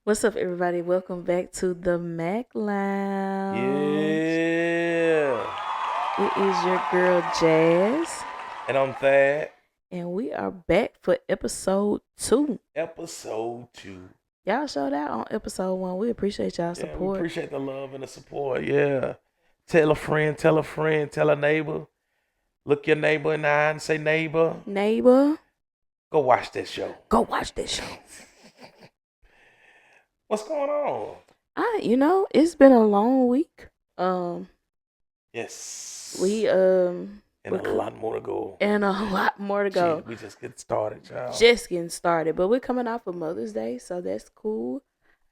What's up, everybody? Welcome back to the Mack Lounge. Yeah. It is your girl Jazz, And I'm Thad. and we are back for episode 2. Episode 2. Y'all showed out on episode 1. We appreciate y'all Yeah, we support. appreciate the love and the support. Yeah. Tell a friend, tell a friend, tell a neighbor. Look your neighbor in the eye and say, neighbor, Neighbor, go watch this show. go watch this show. What's going on? It's been a long week. Um, Yes. we And a lot more to go. and a lot more to go. Jeez, we just get started, y'all. Just getting started, but we're coming off of Mother's Day, so that's cool.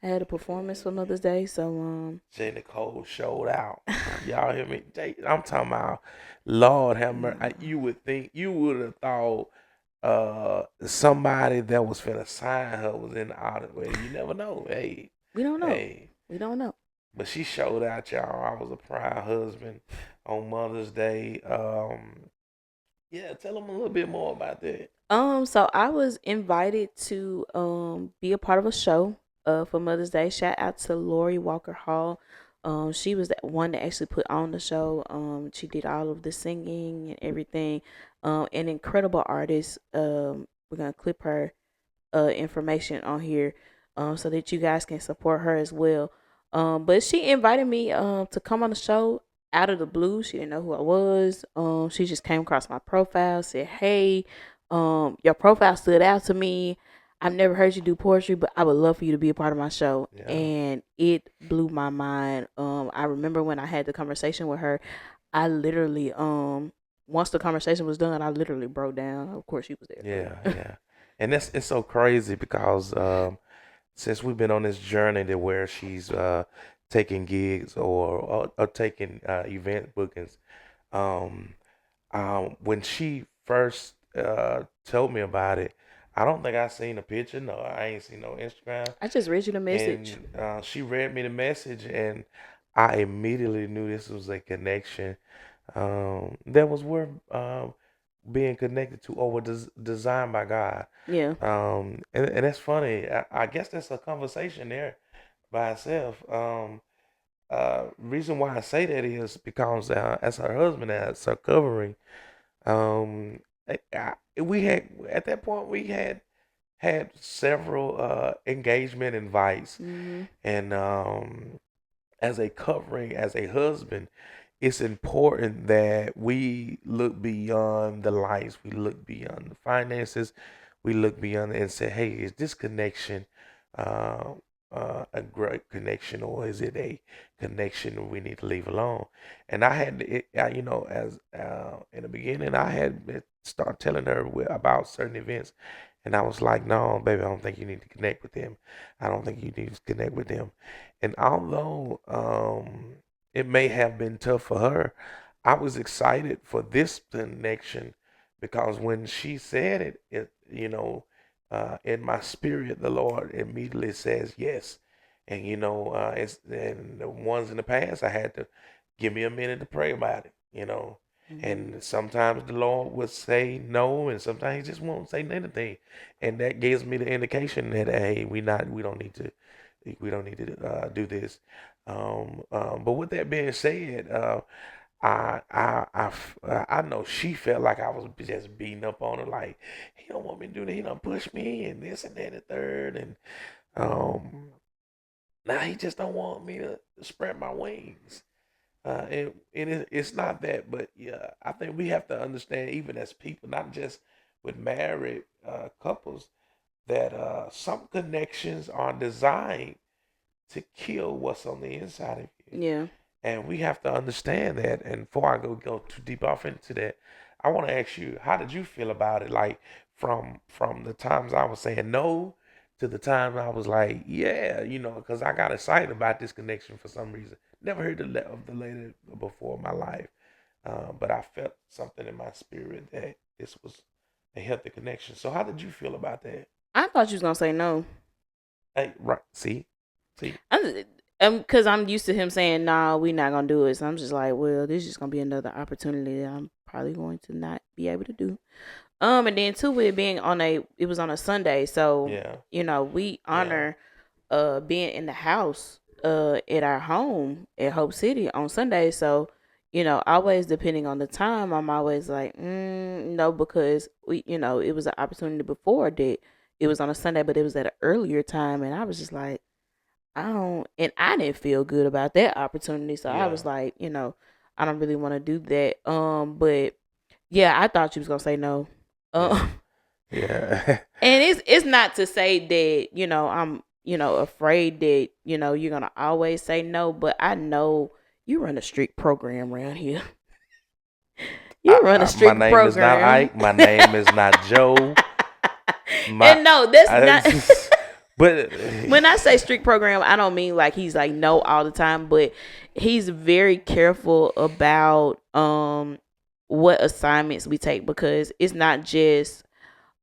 I had a performance for Mother's Day, so J. Nicole showed out. Y'all hear me? I'm talking about, Lord have mercy. You would have thought somebody that was finna sign her was in the audience. You never know. Hey, we don't know. hey. We don't know. But she showed out, y'all. I was a proud husband on Mother's Day. Yeah, tell them a little bit more about that. So I was invited to be a part of a show for Mother's Day. Shout out to Lori Walker Hall. She was the one that actually put on the show. She did all of the singing and everything. An incredible artist. We're gonna clip her information on here so that you guys can support her as well. But she invited me to come on the show out of the blue. She didn't know who I was. She just came across my profile, said, "Hey, your profile stood out to me. I've never heard you do poetry, but I would love for you to be a part of my show." Yeah. And it blew my mind. I remember when I had the conversation with her, I literally once the conversation was done, I literally broke down. Of course, she was there Yeah, too. yeah. And it's so crazy because since we've been on this journey to where she's taking gigs or taking event bookings, um, when she first told me about it, I don't think I seen a picture. No, I ain't seen no Instagram. I just read you the message. And she read me the message, and I immediately knew this was a connection. That was worth being connected to or was designed by God. Yeah. And that's funny. I guess that's a conversation there by itself. Reason why I say that is because as her husband, as her covering, um, we had at that point we had several engagement invites, Mm-hmm. and as a covering, as a husband, it's important that we look beyond the lights, we look beyond the finances, we look beyond and say, hey, is this connection uh, a great connection, or is it a connection we need to leave alone? And I had, as in the beginning, I had start telling her about certain events, and I was like, no, baby, I don't think you need to connect with them. I don't think you need to connect with them. And although it may have been tough for her, I was excited for this connection because when she said in my spirit, the Lord immediately says yes. And it's and the ones in the past, I had to give me a minute to pray about it. Mm-hmm. And sometimes the Lord would say no, and sometimes He just won't say anything, and that gives me the indication that hey, we don't need to do this. But with that being said, I know she felt like I was just beating up on her, like he don't want me to do that. He don't push me and this and that and the third, and um, now he just don't want me to spread my wings. It's not that, but yeah, I think we have to understand, even as people, not just with married couples, that some connections are designed to kill what's on the inside of you. Yeah. And we have to understand that. And before I go too deep off into that, I want to ask you, how did you feel about it? Like from the times I was saying no to the time I was like, yeah, because I got excited about this connection for some reason. Never heard of the lady before in my life, but I felt something in my spirit that this was a healthy connection. So how did you feel about that? I thought you was gonna say no. Hey, right? See, Because I'm used to him saying, "Nah, we not gonna do it." So I'm just like, "Well, this is just gonna be another opportunity that I'm probably going to not be able to do." And then too, with it being it was on a Sunday, so yeah, we yeah, honor. being in the house at our home at Hope City on Sunday. So, always depending on the time, I'm always like, no, because it was an opportunity before that it was on a Sunday, but it was at an earlier time, and I was just like, I didn't feel good about that opportunity. So I Yeah. was like, I don't really want to do that. But yeah, I thought you was gonna say no. Yeah. Um, Yeah. and it's not to say that I'm afraid that you're gonna always say no, but I know you run a strict program around here. You run a My strict name is not program. Ike. My name is not Joe. My, And no, that's I, not. but When I say strict program, I don't mean like he's like no all the time, but he's very careful about what assignments we take, because it's not just,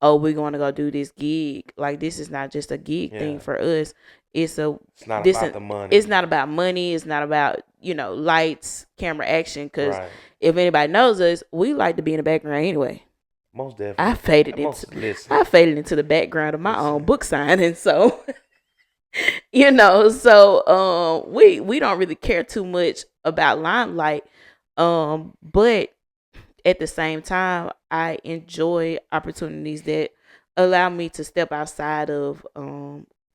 oh, we're going to go do this gig. Like, this is not just a gig thing yeah, for us. It's a it's not this about the money. it's not about money. It's not about lights, camera, action. Because Right. if anybody knows us, we like to be in the background anyway. Most I definitely. faded into Most listen. I faded into the background of my own Listen. book signing, so we don't really care too much about limelight. But at the same time, I enjoy opportunities that allow me to step outside of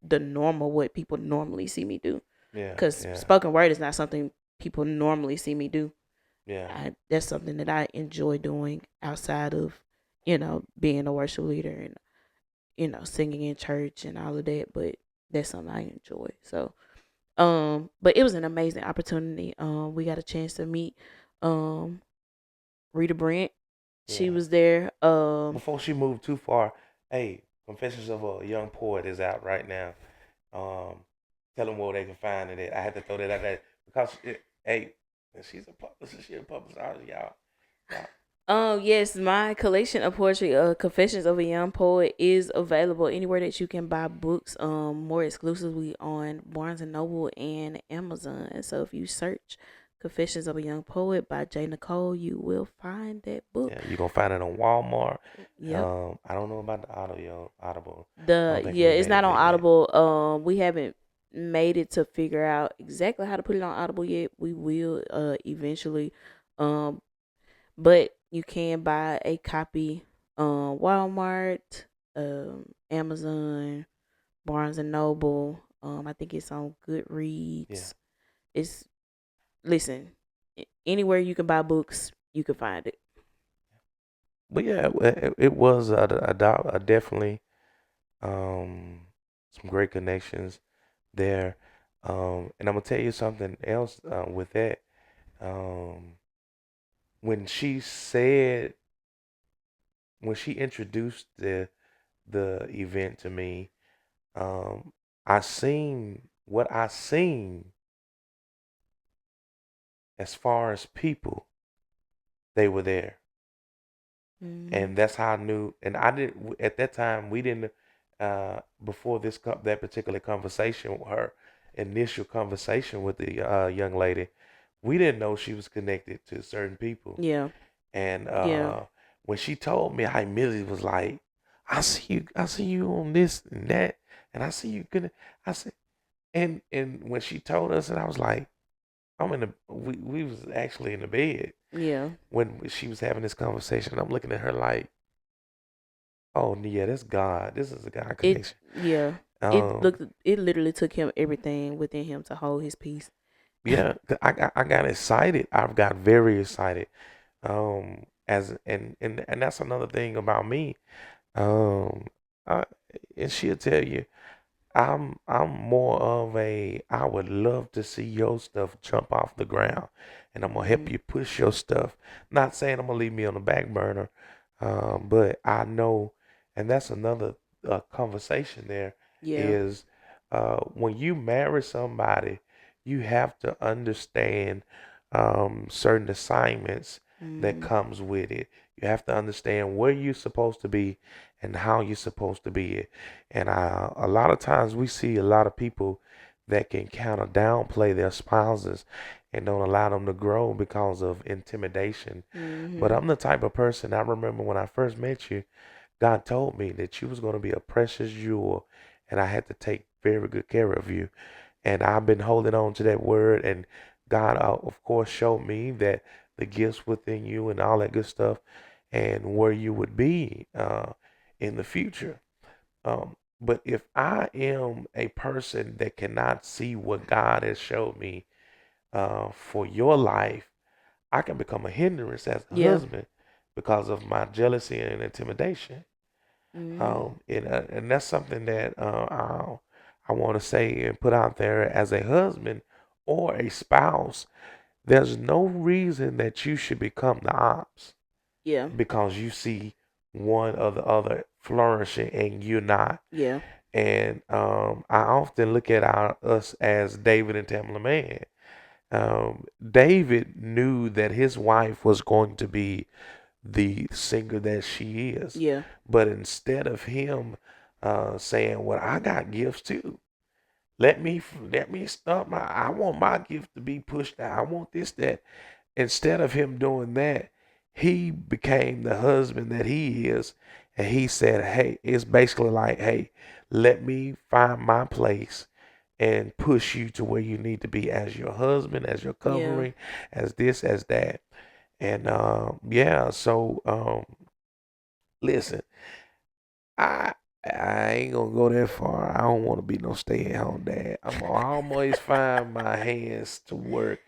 the normal, what people normally see me do. Yeah. Because Yeah. spoken word is not something people normally see me do. Yeah. That's something that I enjoy doing outside of being a worship leader and singing in church and all of that. But that's something I enjoy. So but it was an amazing opportunity. We got a chance to meet um Rita Brent. She Yeah. was there. Before she moved too far, hey, Confessions of a Young Poet is out right now. Um, tell them where they can find it. I had to throw that out there because hey, she's a publicist. She's a publicist, y'all. Yes, my collection of poetry, Confessions of a Young Poet, is available anywhere that you can buy books. More exclusively on Barnes and Noble and Amazon. So if you search Confessions of a Young Poet by J. Nicole, you will find that book. Yeah, you're gonna find it on Walmart. Yep. I don't know about the Audible. I The don't think Yeah, we it's made it not on there yet. Audible. We haven't made it to figure out exactly how to put it on Audible yet. We will eventually. Um, but you can buy a copy Walmart, Amazon, Barnes and Noble. I think it's on Yeah, Goodreads. It's Listen, anywhere you can buy books, you can find it. but yeah, it was a definitely some great connections there. And I'm gonna tell you something else with that. Um, when she said when she introduced the event to me, um, I seen what I seen as far as people they were there, Mm-hmm. and that's how I knew. And I didn't at that time. We didn't before that particular conversation, her initial conversation with the young lady. We didn't know she was connected to certain people. Yeah, And yeah, when she told me, I immediately was like, I see you on this and that, and I see you gonna. I said, and when she told us, and I was like, we was actually in the bed yeah. when she was having this conversation. I'm looking at her like, oh yeah, that's God. This is a God It connection. Yeah. Um, It literally took him everything within him to hold his peace. yeah, I got excited. I got very excited. As and that's another thing about me. Um, I, and she'll tell you, I'm more of a I would love to see your stuff jump off the ground, and I'm gonna help Mm-hmm. you push your stuff. Not saying I'm gonna leave me on the back burner, but I know, and that's another conversation. There Yeah. is when you marry somebody, you have to understand certain assignments that Mm-hmm. comes with it. You have to understand where you're supposed to be and how you're supposed to be it. And a lot of times we see a lot of people that can kind of downplay their spouses and don't allow them to grow because of intimidation. But Mm-hmm. I'm the type of person, I remember when I first met you, God told me that you was going to be a precious jewel, and I had to take very good care of you. And I've been holding on to that word. And God, of course, showed me that the gifts within you and all that good stuff, and where you would be in the future. But if I am a person that cannot see what God has showed me for your life, I can become a hindrance as a Yeah. husband because of my jealousy and intimidation. Mm-hmm. And that's something that I want to say and put out there as a husband or a spouse. There's no reason that you should become the ops Yeah. because you see one or the other flourishing and you're not. Yeah. And I often look at us as David and Tamala Man. David knew that his wife was going to be the singer that she is. Yeah. But instead of him saying, "Well, I got gifts too. Let me stop my. I want my gift to be pushed out. I want this that." Instead of him doing that, he became the husband that he is, and he said, "Hey, it's basically like, hey, let me find my place." And push you to where you need to be as your husband, as your Yeah. covering, as this, as that. And yeah, so listen, I I ain't gonna go that far. I don't want to be no stay at home dad. I'm gonna always find my hands to work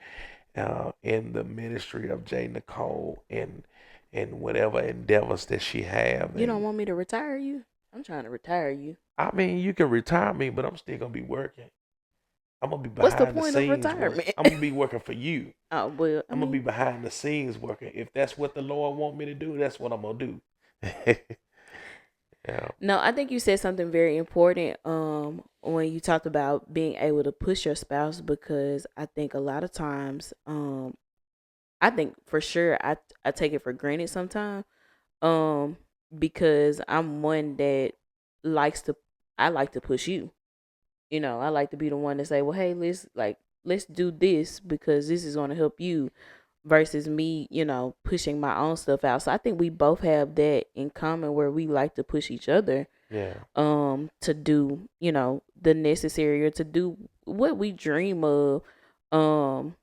in the ministry of J. Nicole and whatever endeavors that she have. You don't And want me to retire you? I'm trying to retire you. I mean, you can retire me, but I'm still gonna be working. I'm gonna be What's the behind the point of scenes work. retirement? I'm gonna be working for you. Oh well, I I'm gonna be mean, behind the scenes working. If that's what the Lord want me to do, that's what I'm gonna do. Yeah. no, I think you said something very important when you talked about being able to push your spouse, because I think a lot of times I think for sure I take it for granted sometimes um because I'm one that likes to I like to push you. You know, I like to be the one to say, "Well, hey, let's do this because this is going to help you," versus me, pushing my own stuff out. So I think we both have that in common where we like to push each other Yeah. to do, the necessary, or to do what we dream of um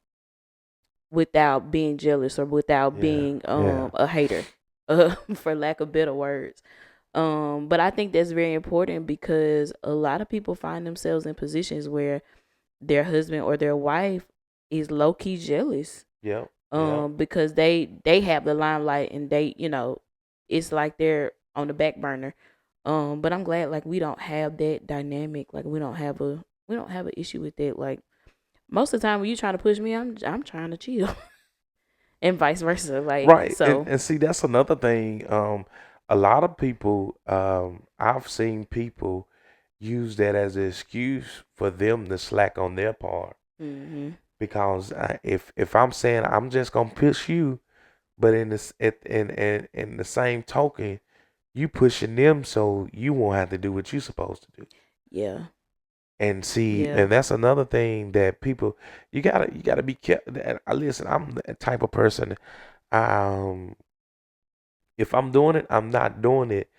without being jealous or without Yeah. being Yeah. a hater. For lack of better words. But I think that's very important because a lot of people find themselves in positions where their husband or their wife is low key jealous. Yep. Yep. Because they have the limelight and they, it's like they're on the back burner. But I'm glad like we don't have that dynamic. Like we don't have an issue with that. Like most of the time when you trying to push me, I'm trying to chill. And vice versa. Like Right. And so. and see that's another thing. A lot of people, I've seen people use that as an excuse for them to slack on their part. Mhm. Because if I'm saying I'm just gonna push you, but in the same token, you pushing them so you won't have to do what you're supposed to do. Yeah. And see, Yeah. and that's another thing that people you gotta be careful. Listen, I'm the type of person. Um, if I'm doing it, I'm not doing it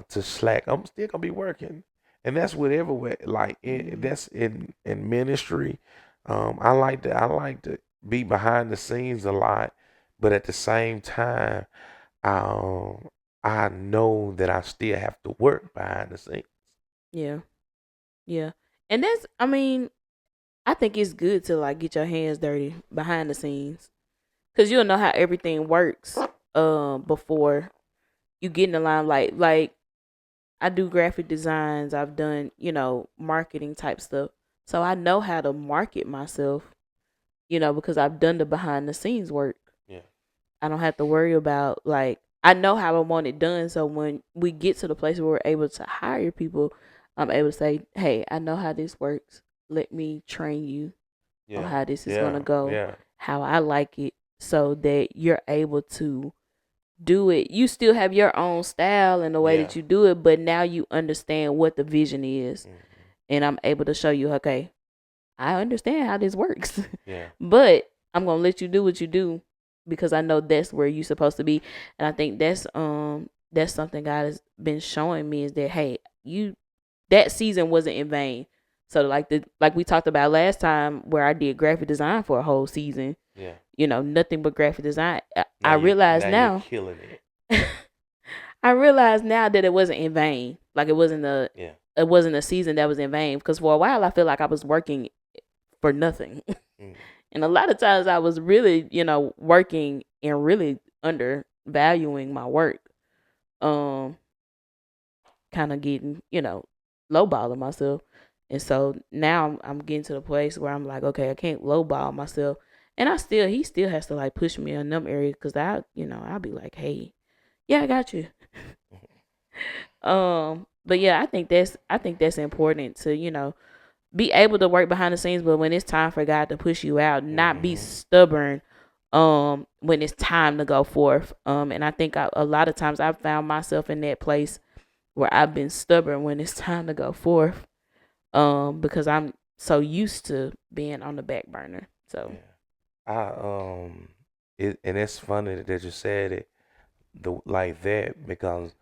to slack. I'm still gonna be working, and that's with everywhere. Like Mhm. that's in ministry. I like to be behind the scenes a lot, but at the same time, um, I know that I still have to work behind the scenes. Yeah. Yeah. And I mean, I think it's good to like get your hands dirty behind the scenes, cuz you'll know how everything works before you get in the limelight. Like I do graphic designs, I've done, marketing type stuff. So I know how to market myself, because I've done the behind the scenes work. Yeah, I don't have to worry about like I know how I want it done. So when we get to the place where we're able to hire people, I'm able to say, "Hey, I know how this works. Let me train you on yeah, how this is gonna yeah, go, yeah, how I like it, so that you're able to do it. You still have your own style and the way yeah. that you do it, but now you understand what the vision is, Hmm. and I'm able to show you, okay, I understand how this works, Yeah, but I'm gonna let you do what you do because I know that's where you're supposed to be. And I think that's something God has been showing me is that hey, you that season wasn't in vain. So like we talked about last time, where I did graphic design for a whole season, Yeah. nothing but graphic design. Now I you realize now you're now, killing it. I realize now that it wasn't in vain. Like Yeah. it wasn't a season that was in vain. Because for a while I feel like I was working for nothing, Mm. and a lot of times I was really, working and really undervaluing my work. Um, Kind of getting, lowballing myself. And so now I'm getting to the place where I'm like, okay, I can't lowball myself. And he still has to like push me in them areas, because I'll be like, hey, yeah, I got you. But yeah, I think that's important to, be able to work behind the scenes, but when it's time for God to push you out, not be Mm-hmm. stubborn when it's time to go forth. And I think a lot of times I've found myself in that place where I've been stubborn when it's time to go forth. Because I'm so used to being on the back burner. So Yeah. I and it's funny that you said it like that because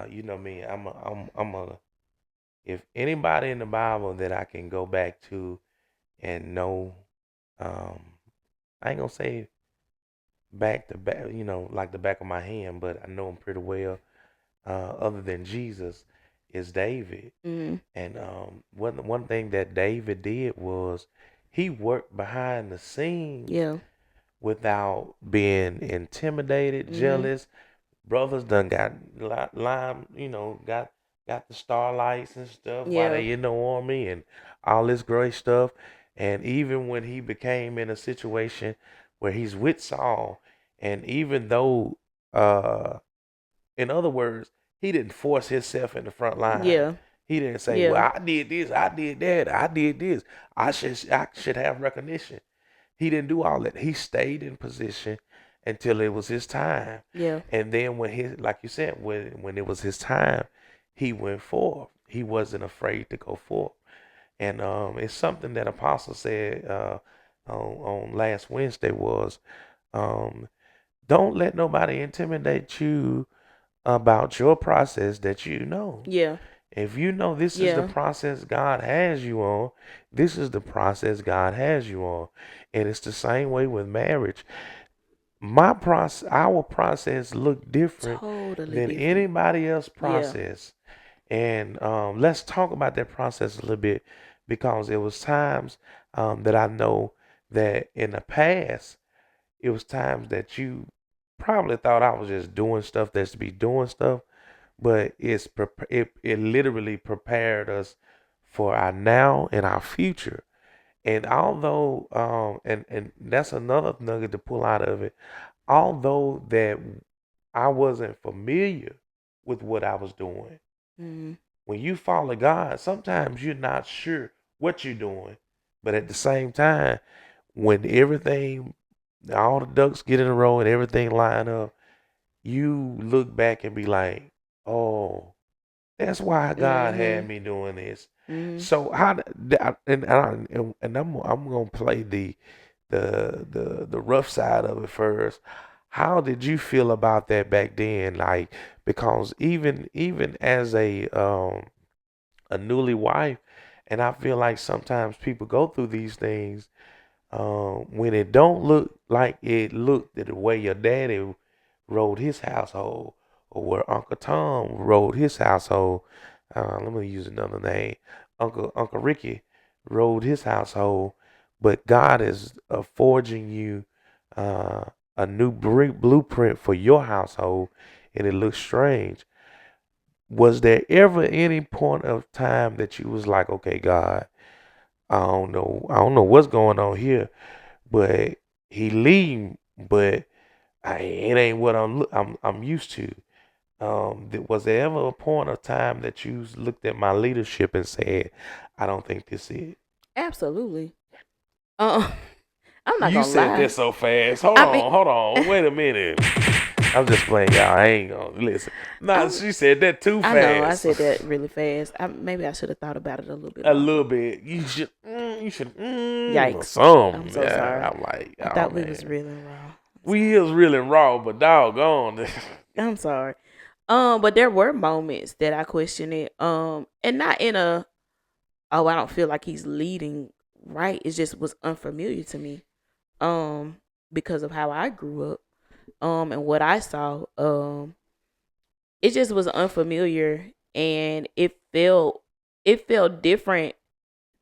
you know me, I'm a if anybody in the Bible that I can go back to and know, um I ain't gonna say back to back, like the back of my hand, but I know him pretty well. Other than Jesus, is David. mm, And one thing that David did was he worked behind the scenes yeah. without being intimidated, Mhm. jealous. Brothers done got lime, got the starlights and stuff while Yeah. they in the army and all this great stuff. And even when he became in a situation where he's with Saul, and even though, uh, in other words, he didn't force himself in the front line. Yeah. He didn't say, Yeah. "Well, I did this, I did that, I did this. I should have recognition." He didn't do all that. He stayed in position until it was his time. Yeah. And then like you said, when it was his time, he went forth. He wasn't afraid to go forth. And it's something that Apostle said on last Wednesday was, um, don't let nobody intimidate you about your process that you know. Yeah. If you know this is the Yeah. process God has you on, this is the process God has you on. And it's the same way with marriage. Our process look different Totally than different. anybody else's Yeah. process. And let's talk about that process a little bit because it was times that I know that in the past, it was times that you probably thought I was just doing stuff that's to be doing stuff, but it literally prepared us for our now and our future. And although and that's another nugget to pull out of it, although that I wasn't familiar with what I was doing. Mhm. When you follow God, sometimes you're not sure what you're doing, but at the same time, when everything, all the ducks get in a row and everything line up, you look back and be like, "Oh, that's why God had Mhm. me doing this." Mhm. So and I'm gonna play the rough side of it first. How did you feel about that back then? Like, because even as a newly wife, and I feel like sometimes people go through these things when it don't look like it looked the way your daddy rode his household, or where Uncle Tom rode his household. Let me use another name. Uncle Ricky rode his household, but God is forging you uh, a new blueprint for your household, and it looks strange. Was there ever any point of time that you was like, okay, God, I don't know what's going on here, but he lead, but it ain't what I'm used to. Was there ever a point of time that you looked at my leadership and said, I don't think this is it? Absolutely. Uh, I'm not You gonna said lie. that so fast. I mean, Hold on, wait a minute. I'm just playing, y'all. I ain't gonna listen. Nah, I'm. she said that too I know I fast. said that really fast. Maybe I should have thought about it a little bit A longer. little bit. You should, or Yikes. I'm something. so Yeah, sorry. I'm like, I oh thought we was man, real and raw. I'm we sorry. is really raw, but doggone. I'm sorry. But there were moments that I questioned it. And not in a, oh, I don't feel like he's leading right. It just was unfamiliar to me. Um, because of how I grew up. And what I saw. It just was unfamiliar, and it felt different.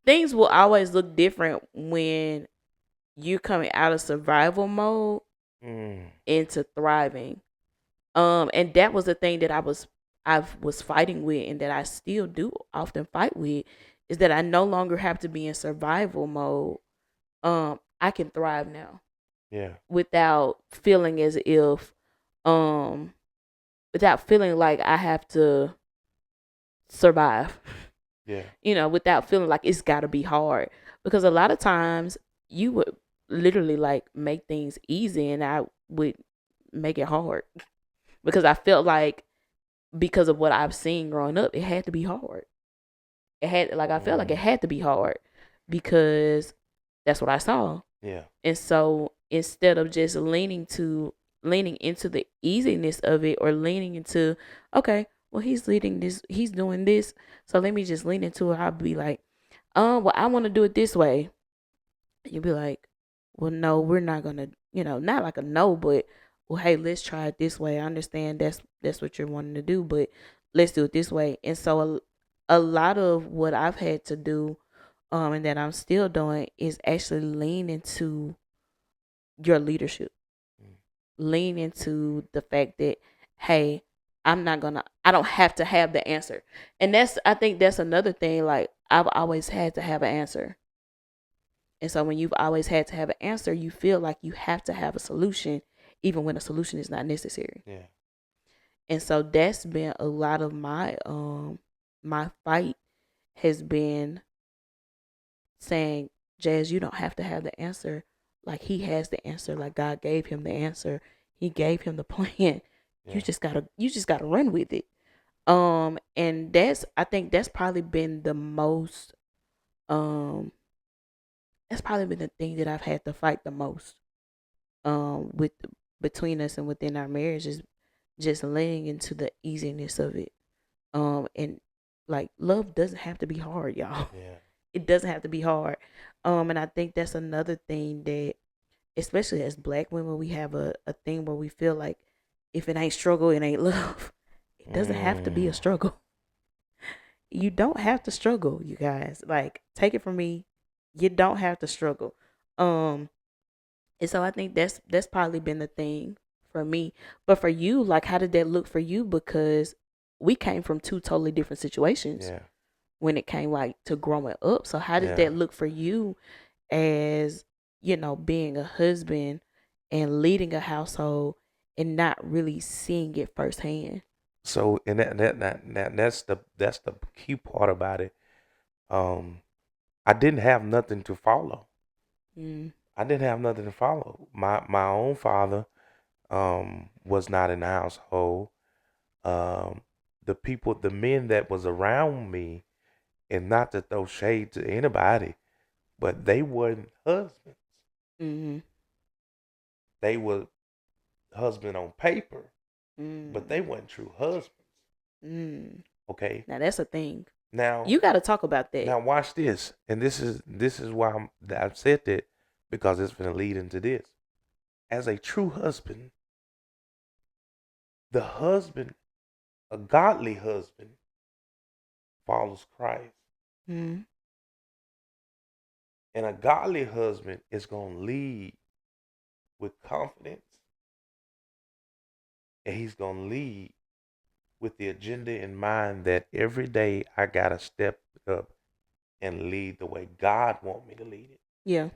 Things will always look different when you're coming out of survival mode Mm. into thriving. And that was the thing that I was fighting with, and that I still do often fight with, is that I no longer have to be in survival mode. I can thrive now Yeah. without feeling as if um without feeling like I have to survive. Yeah. Without feeling like it's got to be hard. Because a lot of times you would literally like make things easy, and I would make it hard because I felt like, because of what I've seen growing up, it had to be hard. I felt like it Mm. had to be hard because that's what I saw. Yeah. And so instead of just leaning into the easiness of it, or leaning into, okay, well, he's leading this, he's doing this, so let me just lean into it. I'll be like, well, I want to do it this way. You'd be like, well, no, we're not gonna, not like a no, but, well, hey, let's try it this way. I understand that's what you're wanting to do, but let's do it this way. And so a lot of what I've had to do, and that I'm still doing, is actually lean into your leadership. Mm. Lean into the fact that, hey, I don't have to have the answer. And I think that's another thing. Like, I've always had to have an answer. And so when you've always had to have an answer, you feel like you have to have a solution, even when a solution is not necessary. Yeah. And so that's been a lot of my fight, has been saying, Jazz, you don't have to have the answer. Like, he has the answer. Like, God gave him the answer. He gave him the plan. You Yeah. just gotta run with it. And I think um that's probably been the thing that I've had to fight the most. With Between us and within our marriage, is just laying into the easiness of it. And like, love doesn't have to be hard, y'all. Yeah. It doesn't have to be hard. And I think that's another thing that, especially as Black women, we have a thing where we feel like, if it ain't struggle, it ain't love. It doesn't have to be Mm. a struggle. You don't have to struggle, you guys. Like, take it from me, you don't have to struggle. Um, and so I think that's probably been the thing for me. But for you, like, how did that look for you? Because we came from two totally different situations Yeah. when it came, like, to growing up. So how did Yeah. that look for you, as, being a husband and leading a household, and not really seeing it firsthand? So, and that's the key part about it. Um, I didn't have nothing to follow. Mm, I didn't have nothing to follow. My own father was not in the household. Um, the men that was around me, and not to throw shade to anybody, but they weren't husbands. mm, They were husband on paper, but mm, they weren't true husbands. mm. Okay. Now that's a thing. Now, You got to talk about that. now watch this, and this is why I've said that, because it's going to lead into this. As a true husband, the husband, a godly husband, follows Christ, Mm, and a godly husband is going to lead with confidence, and he's going to lead with the agenda in mind that every day I got to step up and lead the way God want me to lead it, yeah,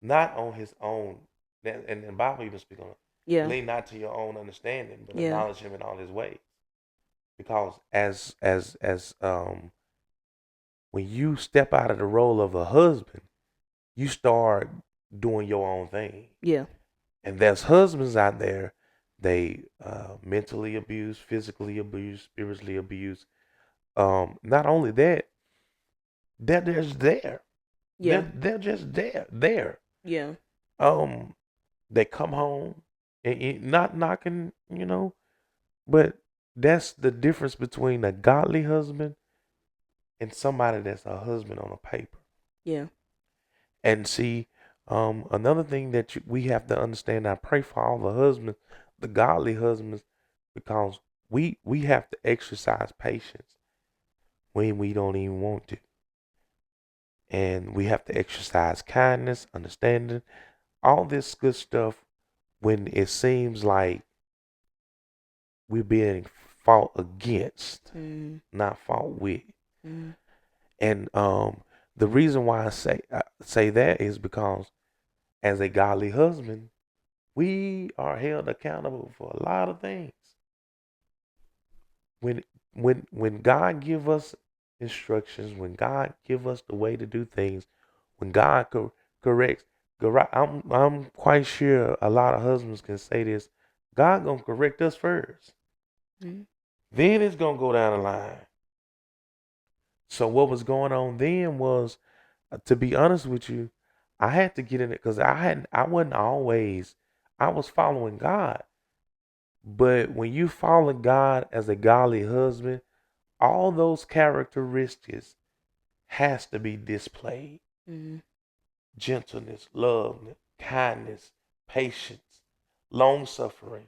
not on his own. And the Bible even speaks on it. yeah, Lean not to your own understanding, but yeah, acknowledge him in all his ways. Because as when you step out of the role of a husband, you start doing your own thing. yeah, And there's husbands out there, they mentally abuse, physically abuse, spiritually abuse. Not only that, they're just there. yeah, They're just there. yeah, They come home and not knocking, but That's the difference between a godly husband and somebody that's a husband on a paper. Yeah. And see, another thing that we have to understand, I pray for all the husbands, the godly husbands, because we have to exercise patience when we don't even want to. And we have to exercise kindness, understanding, all this good stuff when it seems like we're being fought against, Mm. not fought with. Mm. And the reason why I say that is because as a godly husband, we are held accountable for a lot of things. When when God give us instructions, when God give us the way to do things, when God corrects, I'm quite sure a lot of husbands can say this. God gonna correct us first. Mm. Then it's gonna go down the line. So what was going on then was, to be honest with you, I had to get in it because I wasn't always, I was following God. But when you follow God as a godly husband, all those characteristics has to be displayed. Mm. Gentleness, love, kindness, patience, long suffering,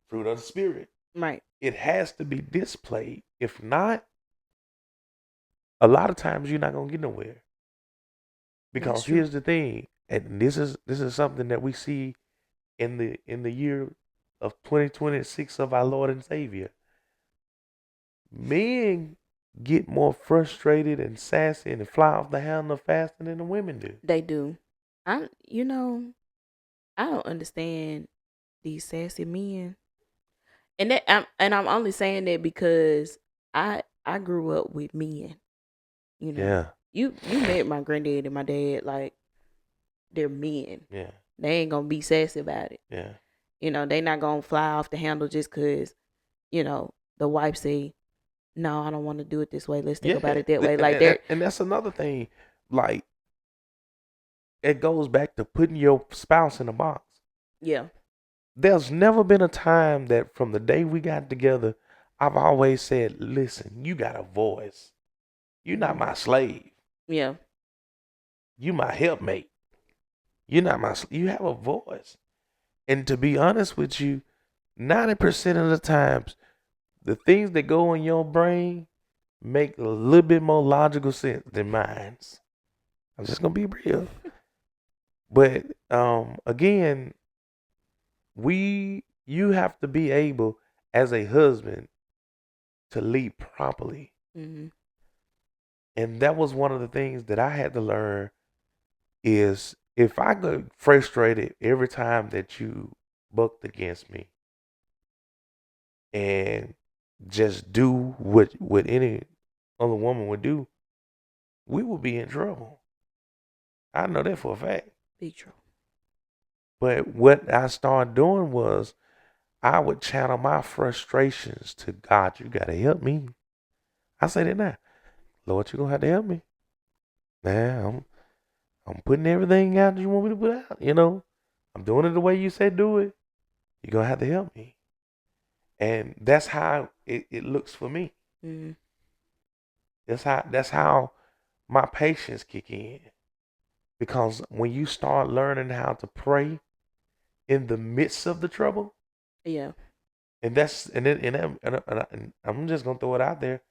fruit of the spirit. Right. It has to be displayed. If not, a lot of times you're not gonna get nowhere. That's Because true. here's the thing, and this is something that we see in the year of 2026 of our Lord and Savior. Men get more frustrated and sassy and fly off the handle faster than the women do. They do. I don't understand these sassy men. And I'm only saying that because I grew up with men. You know, Yeah, you met my granddad and my dad, like, they're men. yeah, They ain't gonna be sassy about it. yeah, They not gonna fly off the handle just cause the wife say, no, I don't want to do it this way. Let's think yeah. about it that way. And, Like, and, they're and that's another thing. Like, it goes back to putting your spouse in a box. yeah. There's never been a time that from the day we got together, I've always said, listen, you got a voice. You're not Mm-hmm. my slave. Yeah. You my helpmate. You're not you have a voice. And to be honest with you, 90% of the times, the things that go in your brain make a little bit more logical sense than mine. I'm just gonna be real. But again, you have to be able as a husband to lead properly. Mm-hmm. And that was one of the things that I had to learn is if I get frustrated every time that you bucked against me and just do what any other woman would do, we would be in trouble. I know that for a fact. Big trouble. But what I started doing was I would channel my frustrations to God. You gotta help me. I say that now. Lord, you gonna have to help me. Now I'm putting everything out that you want me to put out. I'm doing it the way you said do it. You're gonna have to help me. And that's how it looks for me. Mm-hmm. That's how my patience kick in. Because when you start learning how to pray in the midst of the trouble, Yeah. and that's and I'm just gonna throw it out there.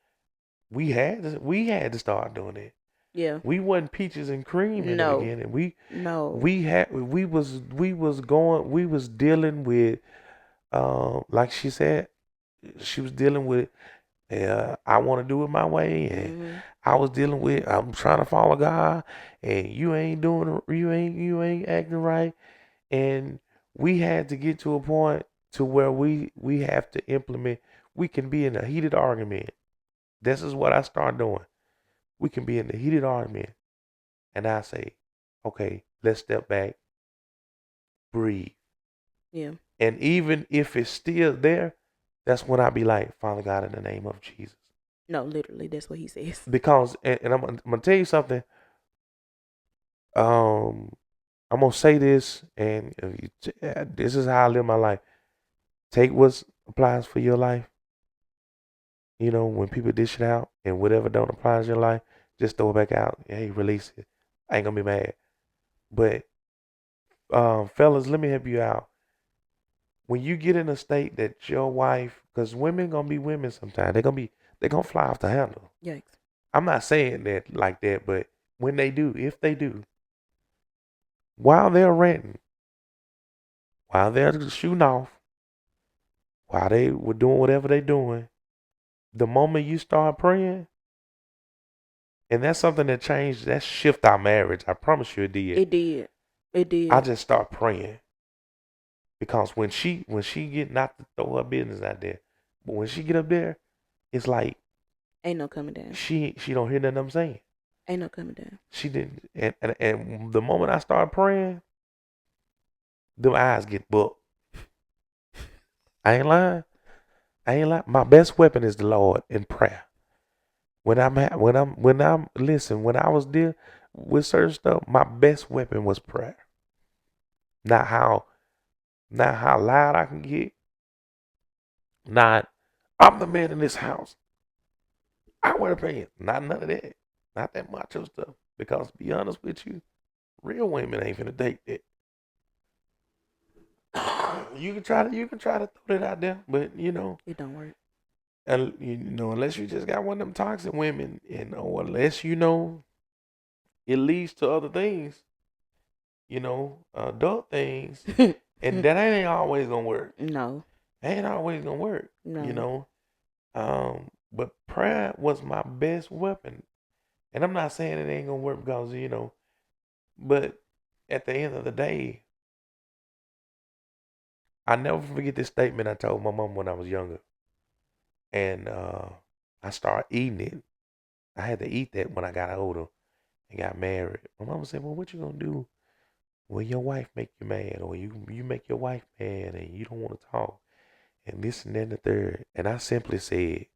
We had to start doing it. Yeah. We wasn't peaches and cream in the No. beginning. We No. we had we was dealing with like she said, she was dealing with I want to do it my way, and Mm-hmm. I was dealing with I'm trying to follow God, and you ain't acting right, and we had to get to a point to where we have to implement. We can be in a heated argument. This is what I start doing. We can be in a heated argument, and I say, okay, let's step back, breathe, Yeah. and even if it's still there, that's when I be like, Father God, in the name of Jesus. No, literally, that's what he says. Because and I'm gonna tell you something. Um, I'm gonna say this, and this is how I live my life. Take what applies for your life, You know, when people dish it out and whatever don't apply to your life, just throw it back out. Hey, release it. I ain't gonna be mad. But fellas, let me help you out. When you get in a state that your wife, because women gonna be women sometimes, they gonna fly off the handle. Yikes. I'm not saying that like that, but when they do, if they do, while they're ranting, while they're shooting off, while they were doing whatever they doing, the moment you start praying, and that's something that changed, that shift our marriage. I promise you it did. It did. It I did. just start praying because when she get not to throw her business out there, but when she get up there, it's like Ain't no coming down. she don't hear nothing I'm saying. Ain't no coming down. She didn't, and the moment I start praying, them eyes get booked. I ain't lying. I ain't lying. My best weapon is the Lord in prayer. When I'm listen, when I was there with certain stuff, my best weapon was prayer. Not how not how loud I can get. Not I'm the man in this house. I wear pants. Not none of that. Not that macho stuff. Because to be honest with you, real women ain't finna take that. You can try to throw that out there, but It don't work. and unless you just got one of them toxic women, or unless it leads to other things, adult things, and that ain't always gonna work. No. Ain't always gonna work. You No. know, but prayer was my best weapon, and I'm not saying it ain't gonna work because but at the end of the day, I never forget this statement I told my mom when I was younger, and I started eating it. I had to eat that when I got older and got married. My mama said, "Well, what you gonna do when your wife make you mad, or you make your wife mad, and you don't want to talk, and this and that and the third?" And I simply said,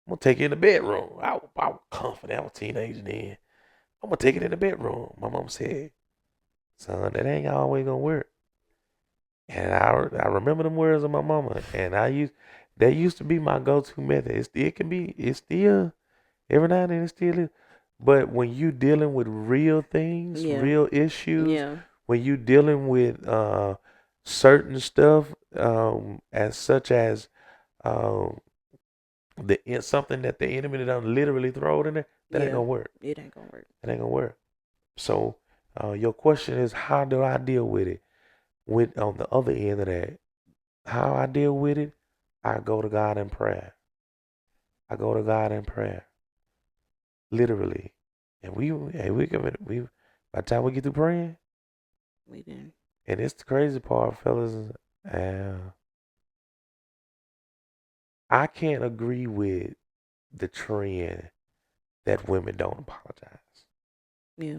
"I'm gonna take it in the bedroom." I was confident. I was a teenager then. I'm gonna take it in the bedroom. My mom said, "Son, that ain't always gonna work." And I remember them words of my mama, and that used to be my go-to method. It's still every now and then it still is. But when you dealing with real things, Yeah. real issues, Yeah. when you dealing with certain stuff, as such as um, something that the enemy done literally throw in there, that ain't Yeah. gonna work. It ain't gonna work. That ain't gonna work. So, your question is, how do I deal with it? With on the other end of that, how I deal with it, I go to God in prayer. I go to God in prayer, literally, and we by the time we get through praying, We didn't. and it's the crazy part, fellas. Uh, I can't agree with the trend that women don't apologize. Yeah.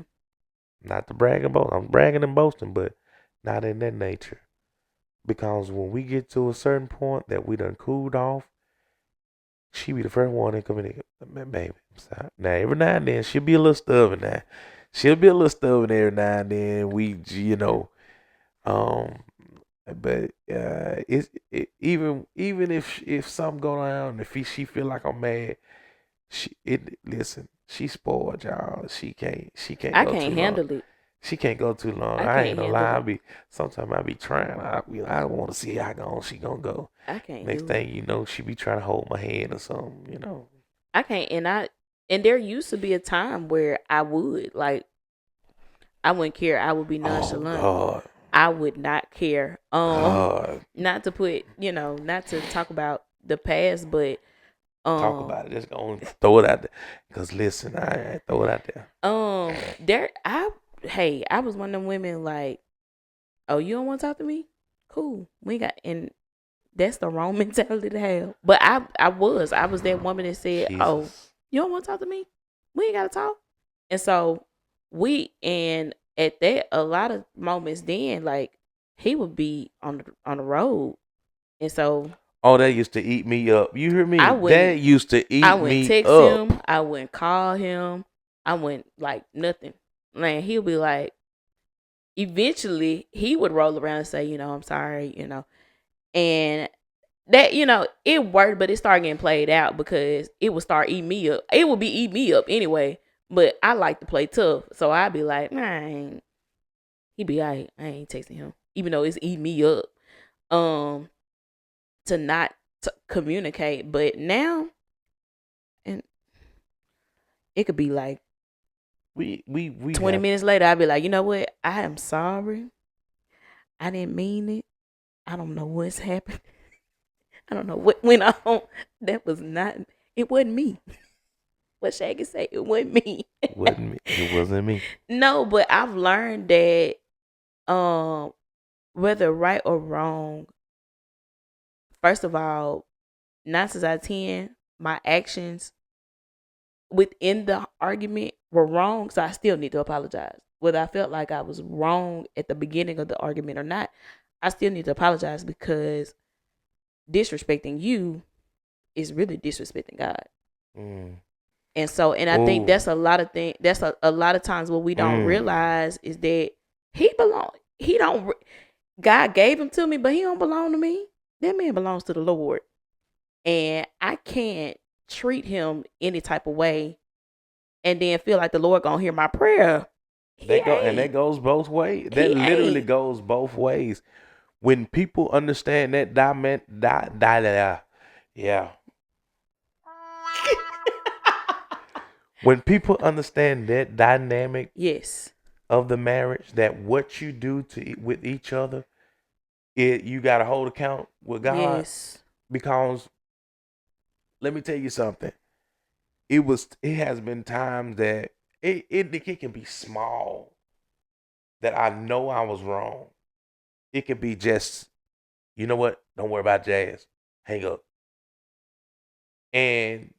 Not to brag and boast. I'm bragging and boasting, but not in that nature. Because when we get to a certain point that we done cooled off, she be the first one to come in and go, "Man, baby, I'm sorry." Now, every now and then, she'll be a little stubborn now. She'll be a little stubborn every now and then. Um, but even if something go down, if she feel like I'm mad, listen, she spoiled, y'all. She can't I go too can't long. handle it. She can't go too long. I I can't ain't gonna handle lie. it. Sometimes I be trying. I want to see how long she gonna go. I can't Next do it. thing you know, she be trying to hold my hand or something. I can't. And there used to be a time where I would like I wouldn't care. I would be Oh nonchalant. God, I would not care. God, Not to put, not to talk about the past, but talk um, about it. Just gonna throw it out there. Cause listen, I throw it out there. there, I was one of them women like, oh, you don't want to talk to me? Cool, we got, and that's the wrong mentality to have. But I was that woman that said, oh, Jesus, you don't want to talk to me? We ain't gotta talk. And so and at that, a lot of moments then, like he would be on the road, and so oh, that used to eat me up. You hear I me? wouldn't That used to I eat wouldn't me text up. him, I wouldn't call him, I wouldn't like nothing. Like he'll be like, eventually he would roll around and say, I'm sorry, and that, it worked, but it started getting played out because it would start eating me up. It would be eating me up anyway. But I like to play tough, so I'd be like, man, he be like, I ain't texting him, even though it's eating me up. Um, to not communicate, but now, and it could be like We 20 have minutes later, I'd be like, you know what? I am sorry. I didn't mean it. I don't know what's happened. I don't know what went on. That was not. It wasn't me. What Shaggy say? It wasn't me. wasn't me. It wasn't me. No, but I've learned that um whether right or wrong, first of all, 9 times out of 10, my actions within the argument were wrong, so I still need to apologize. Whether I felt like I was wrong at the beginning of the argument or not, I still need to apologize because disrespecting you is really disrespecting God. Mm. And so, and I think Oh. that's a lot of things. That's a lot of times what we don't Mm. realize is that he belong. He don't. God gave him to me, but he don't belong to me. That man belongs to the Lord, and I can't treat him any type of way, and then feel like the Lord gonna hear my prayer. He That ain't. goes both ways. That He literally ain't. goes both ways. When people understand that yeah. When people understand that dynamic Yes. of the marriage, that what you do with each other, you got to hold account with God. Yes. Because let me tell you something. It has been times that it can be small that I know I was wrong. It could be just, you know what? Don't worry about Jazz. Hang up. And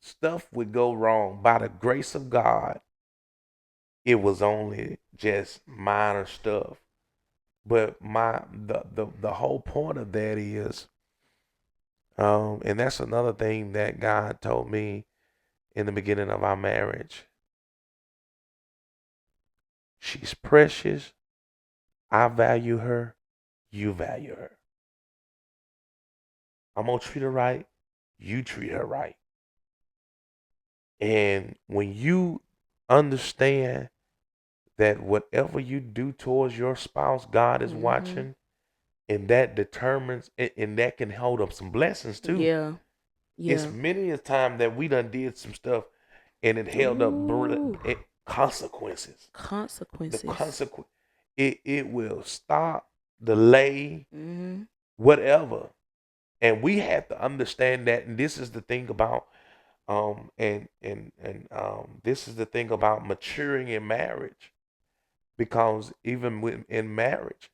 stuff would go wrong. By the grace of God, it was only just minor stuff. But the whole point of that is, and that's another thing that God told me in the beginning of our marriage. She's precious. I value her. You value her. I'm gonna treat her right. You treat her right. And when you understand that whatever you do towards your spouse, God is Mm-hmm. watching, and that determines, and that can hold up some blessings too. Yeah. It's Yeah. many a time that we done did some stuff, and it held up Ooh. consequences. The Consequences. consequence, it will stop, delay, Mm-hmm. whatever. And we have to understand that. And this is the thing about this is the thing about maturing in marriage, because even in marriage,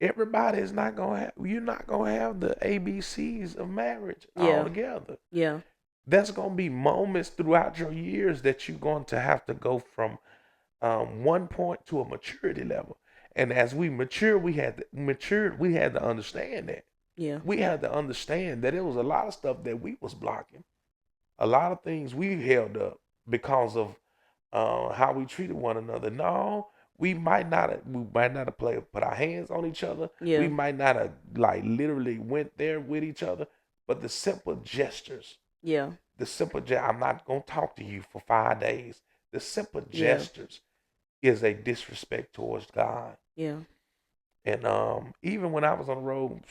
everybody is not gonna have, you're not gonna have the ABCs of marriage all Yeah. together. Yeah. There's gonna be moments throughout your years that you're going to have to go from one point to a maturity level. And as we mature, we had to understand that. Yeah. We had to understand that it was a lot of stuff that we was blocking, a lot of things we held up because of how we treated one another. No, we might not have put our hands on each other. We Yeah. might not have like literally went there with each other, but the simple gestures, Yeah. I'm not gonna talk to you for 5 days. The simple Yeah. gestures is a disrespect towards God. Yeah. And even when I was on the road,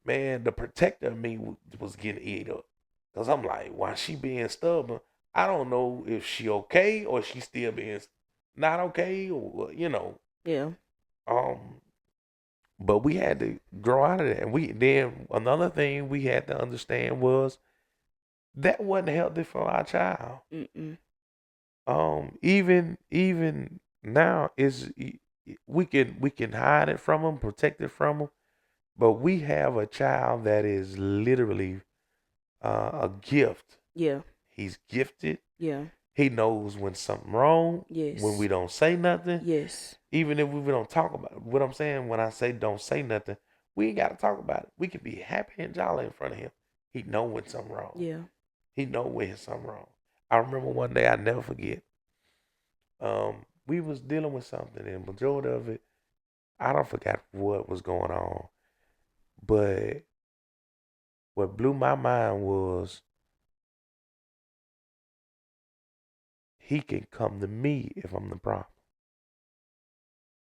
man, the protector of me was getting eat up. Cause I'm like, why she being stubborn? I don't know if she okay or she still being not okay, or Yeah. um. But we had to grow out of that. And then another thing we had to understand was that wasn't healthy for our child. Mm-mm. Even now is, we can hide it from them, protect it from them, but we have a child that is literally a gift. Yeah. He's gifted. Yeah. He knows when something wrong, when we Yes. don't say nothing, Yes. even if we don't talk about it. What I'm saying when I say don't say nothing, we ain't got to talk about it. We can be happy and jolly in front of him. He know when something wrong. Yeah. He know when something wrong. I remember one day I never forget. We was dealing with something, and majority of it, I don't forget what was going on, but what blew my mind was he can come to me if I'm the problem,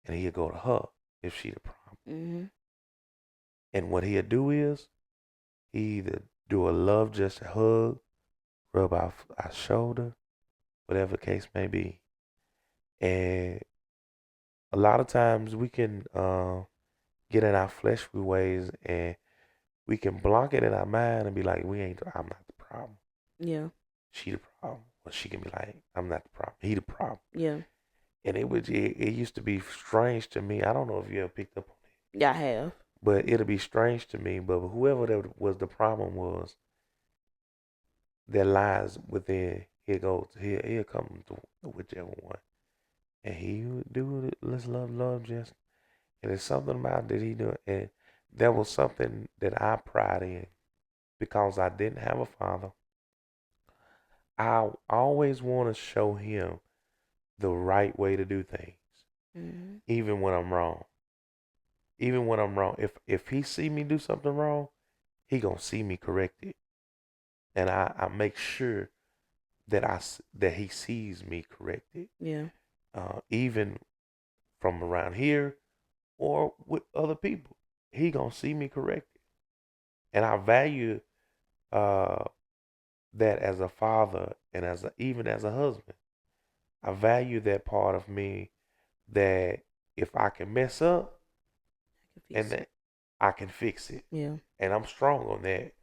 and he'll go to her if she the problem. Mhm. And what he'll do is he either do a love just a hug, rub our shoulder, whatever the case may be. And a lot of times we can get in our fleshly ways and we can block it in our mind and be like, I'm not the problem. Yeah. She the problem. Or she can be like, I'm not the problem. He the problem. Yeah. And it used to be strange to me. I don't know if you ever picked up on it, Yeah, I have. but it'll be strange to me. But whoever that was the problem was, there lies within. Here goes. Here come to whichever one, and he would do it. Let's love just. And it's something about that he do, and that was something that I pride in because I didn't have a father. I always want to show him the right way to do things, Mhm. even when I'm wrong. Even when I'm wrong, if he see me do something wrong, he gonna see me correct it, and I make sure that that he sees me correct it, Yeah. even from around here or with other people. He gonna see me correct it, and I value uh, that as a father and even as a husband. I value that part of me that if I can mess up I can and fix it. that I can fix it, Yeah. and I'm strong on that.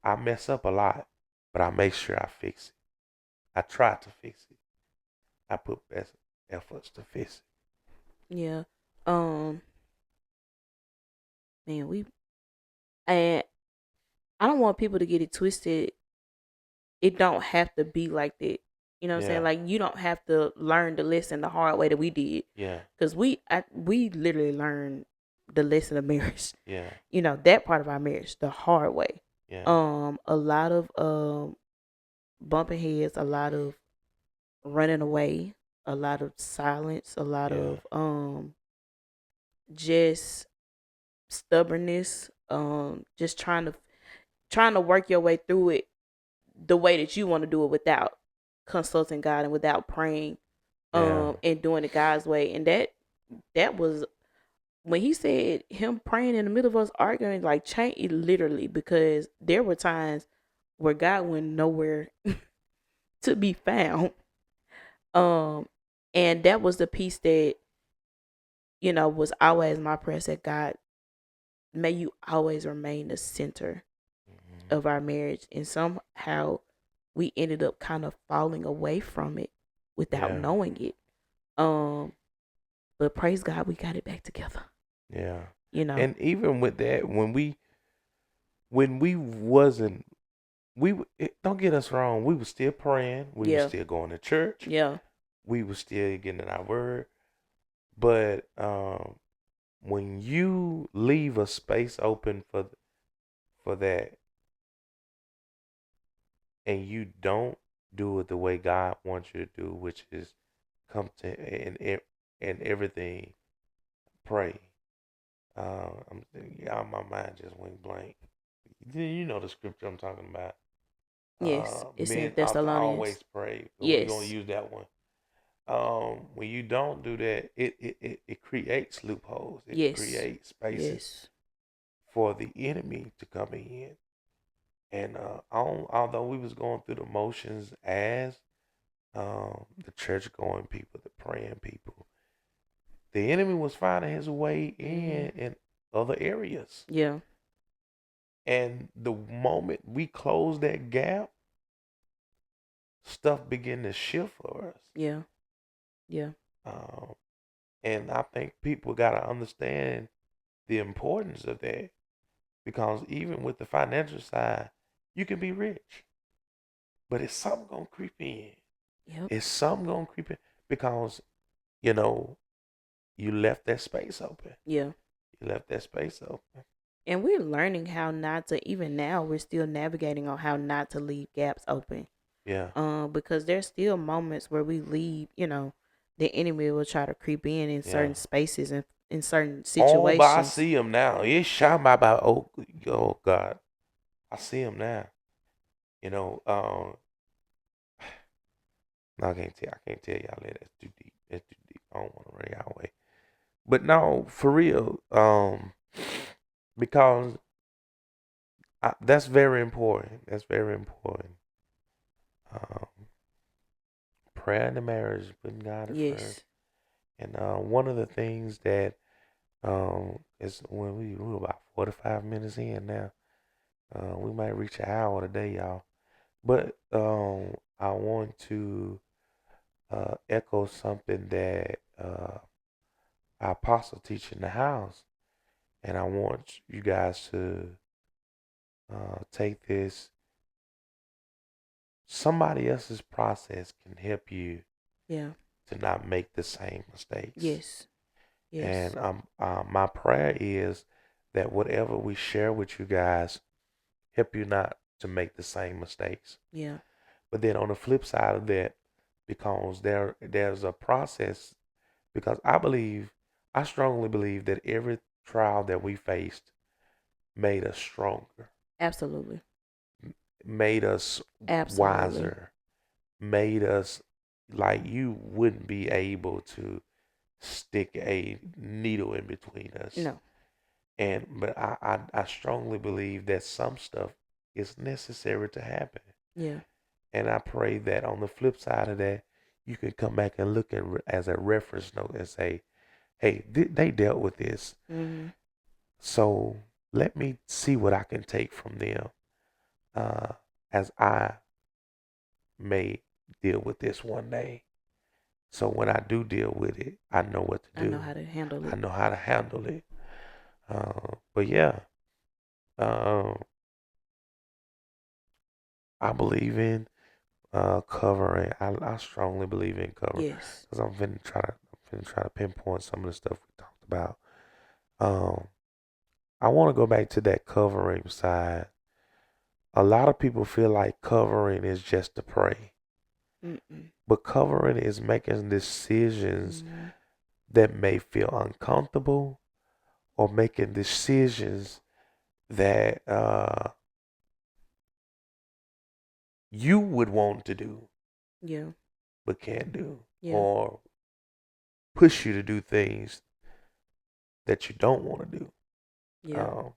I mess up a lot, but I make sure I fix it. I try to fix it. I put best efforts to fix Yeah. Um. Man, and I don't want people to get it twisted. It don't have to be like that. You know it. what I'm saying? Yeah, Like you don't have to learn the lesson the hard way that we did. yeah, Cause we literally learned the lesson of marriage. yeah, You know that part of our marriage the hard way. yeah, A lot of bumping heads, a lot of running away, a lot of silence, a lot yeah, of just stubbornness, just trying to work your way through it the way that you want to do it without consulting God and without praying, yeah, and doing it God's way. And that was when he said him praying in the middle of us arguing, like change it literally, because there were times where God went nowhere to be found. Um, and that was the piece that, was always my prayer, that God, may you always remain the center mhm, of our marriage. And somehow we ended up kind of falling away from it without yeah, knowing it. Um, but praise God, we got it back together. yeah. You know. And even with that, when we wasn't, don't get us wrong, we were still praying, we were Yeah. still going to church, Yeah. we were still getting in our word, but when you leave a space open for that, and you don't do it the way God wants you to do, which is come to and everything pray. Yeah, my mind just went blank. You know the scripture I'm talking about. Yes. It's in Men ought to Thessalonians. always pray, but we're gonna Yes. use that one. When you don't do that, it creates loopholes. It Yes. creates spaces Yes. for the enemy to come in. And although we was going through the motions as the church going people, the praying people, the enemy was finding his way Mm-hmm. in other areas. Yeah. And the moment we closed that gap, stuff began to shift for us. Yeah. Yeah. Um, and I think people got to understand the importance of that because even with the financial side, you can be rich, but it's something gonna creep in. Yep. It's something gonna creep in because you know you left that space open. Yeah. You left that space open. And we're learning how not to, even now we're still navigating on how not to leave gaps open. Yeah. Because there's still moments where we leave, the enemy will try to creep in Yeah. certain spaces and in certain Oh, but I situations. see him now. It's shot my oh God. I see them now. You know, no, I can't tell y'all that. That's too deep. That's too deep. I don't want to run y'all away. But no, for real, because that's very important. That's very important. Um, prayer in the marriage, putting God at first. Yes. And one of the things that is when we're about 45 minutes in now. We might reach an hour today, y'all. But I want to echo something that our apostle teach in the house, and I want you guys to take this. Somebody else's process can help you Yeah. to not make the same mistakes. Yes. Yes. And my prayer is that whatever we share with you guys help you not to make the same mistakes. Yeah. But then on the flip side of that, because there's a process, because I strongly believe that every trial that we faced made us stronger, Absolutely. made us Absolutely. wiser, made us like you wouldn't be able to stick a needle in between us. No. But I strongly believe that some stuff is necessary to happen. Yeah. And I pray that on the flip side of that, you can come back and look at as a reference note and say, hey, they dealt with this. Mhm. So let me see what I can take from them uh, as I may deal with this one day. So when I do deal with it, I know what to I know do. how to handle I it. know how to handle it. But yeah, um, I believe in covering. I strongly believe in cover Yes. because I'm finna try to pinpoint some of the stuff we talked about. Um, I want to go back to that covering side. A lot of people feel like covering is just to pray, Mm-mm. but covering is making decisions Mhm. that may feel uncomfortable or making decisions that you would want to do Yeah. but can't do, Yeah. or push you to do things that you don't want to do. Yeah. Um,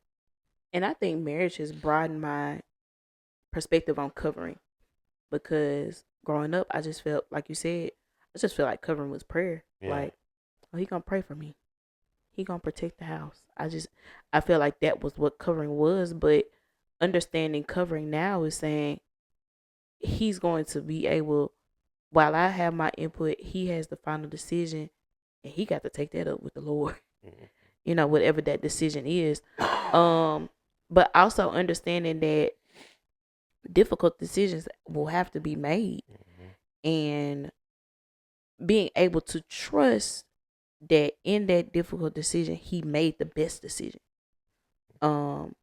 And I think marriage has broadened my perspective on covering because growing up, I just felt like you said, I just felt like covering was prayer. yeah, Like, oh, he gonna pray for me. He gonna protect the house. I felt like that was what covering was, but understanding covering now is saying he's going to be able, while I have my input, he has the final decision, and he got to take that up with the Lord. mhm, Whatever that decision is. Um, but also understanding that difficult decisions will have to be made, mhm. and being able to trust that in that difficult decision he made the best decision. Um,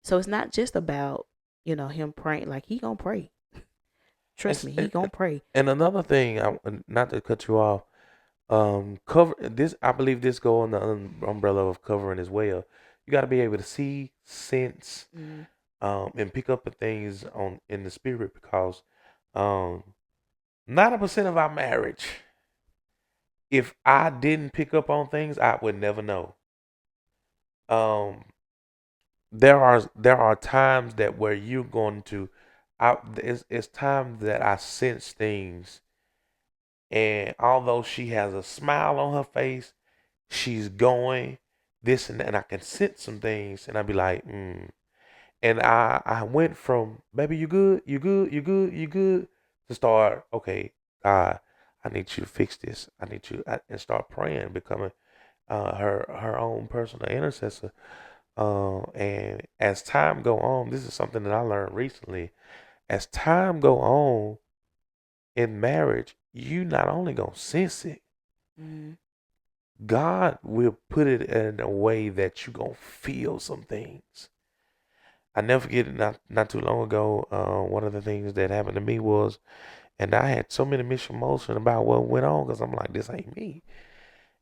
so it's not just about him praying. Like, he gonna pray. Trust It's, me, he it, gonna pray. and another thing, not to cut you off, cover this. I believe this go on the umbrella of covering as well. You got to be able to see, sense, Mm, and pick up the things on in the spirit because, um, 90% of our marriage, if I didn't pick up on things, I would never know. Um, there are times that where you're going to, it's time that I sense things, and although she has a smile on her face, she's going this and that, and I can sense some things, and I'd be like, And I went from baby, you good, you good, you good, you good, to start, okay, God, I need you to fix this. I need you and start praying, becoming her own personal intercessor. And as time go on, this is something that I learned recently. As time go on in marriage, you not only gonna sense it, mm, God will put it in a way that you gonna feel some things. I never forget it. Not too long ago, one of the things that happened to me was, and I had so many mixed emotions about what went on because I'm like, this ain't me.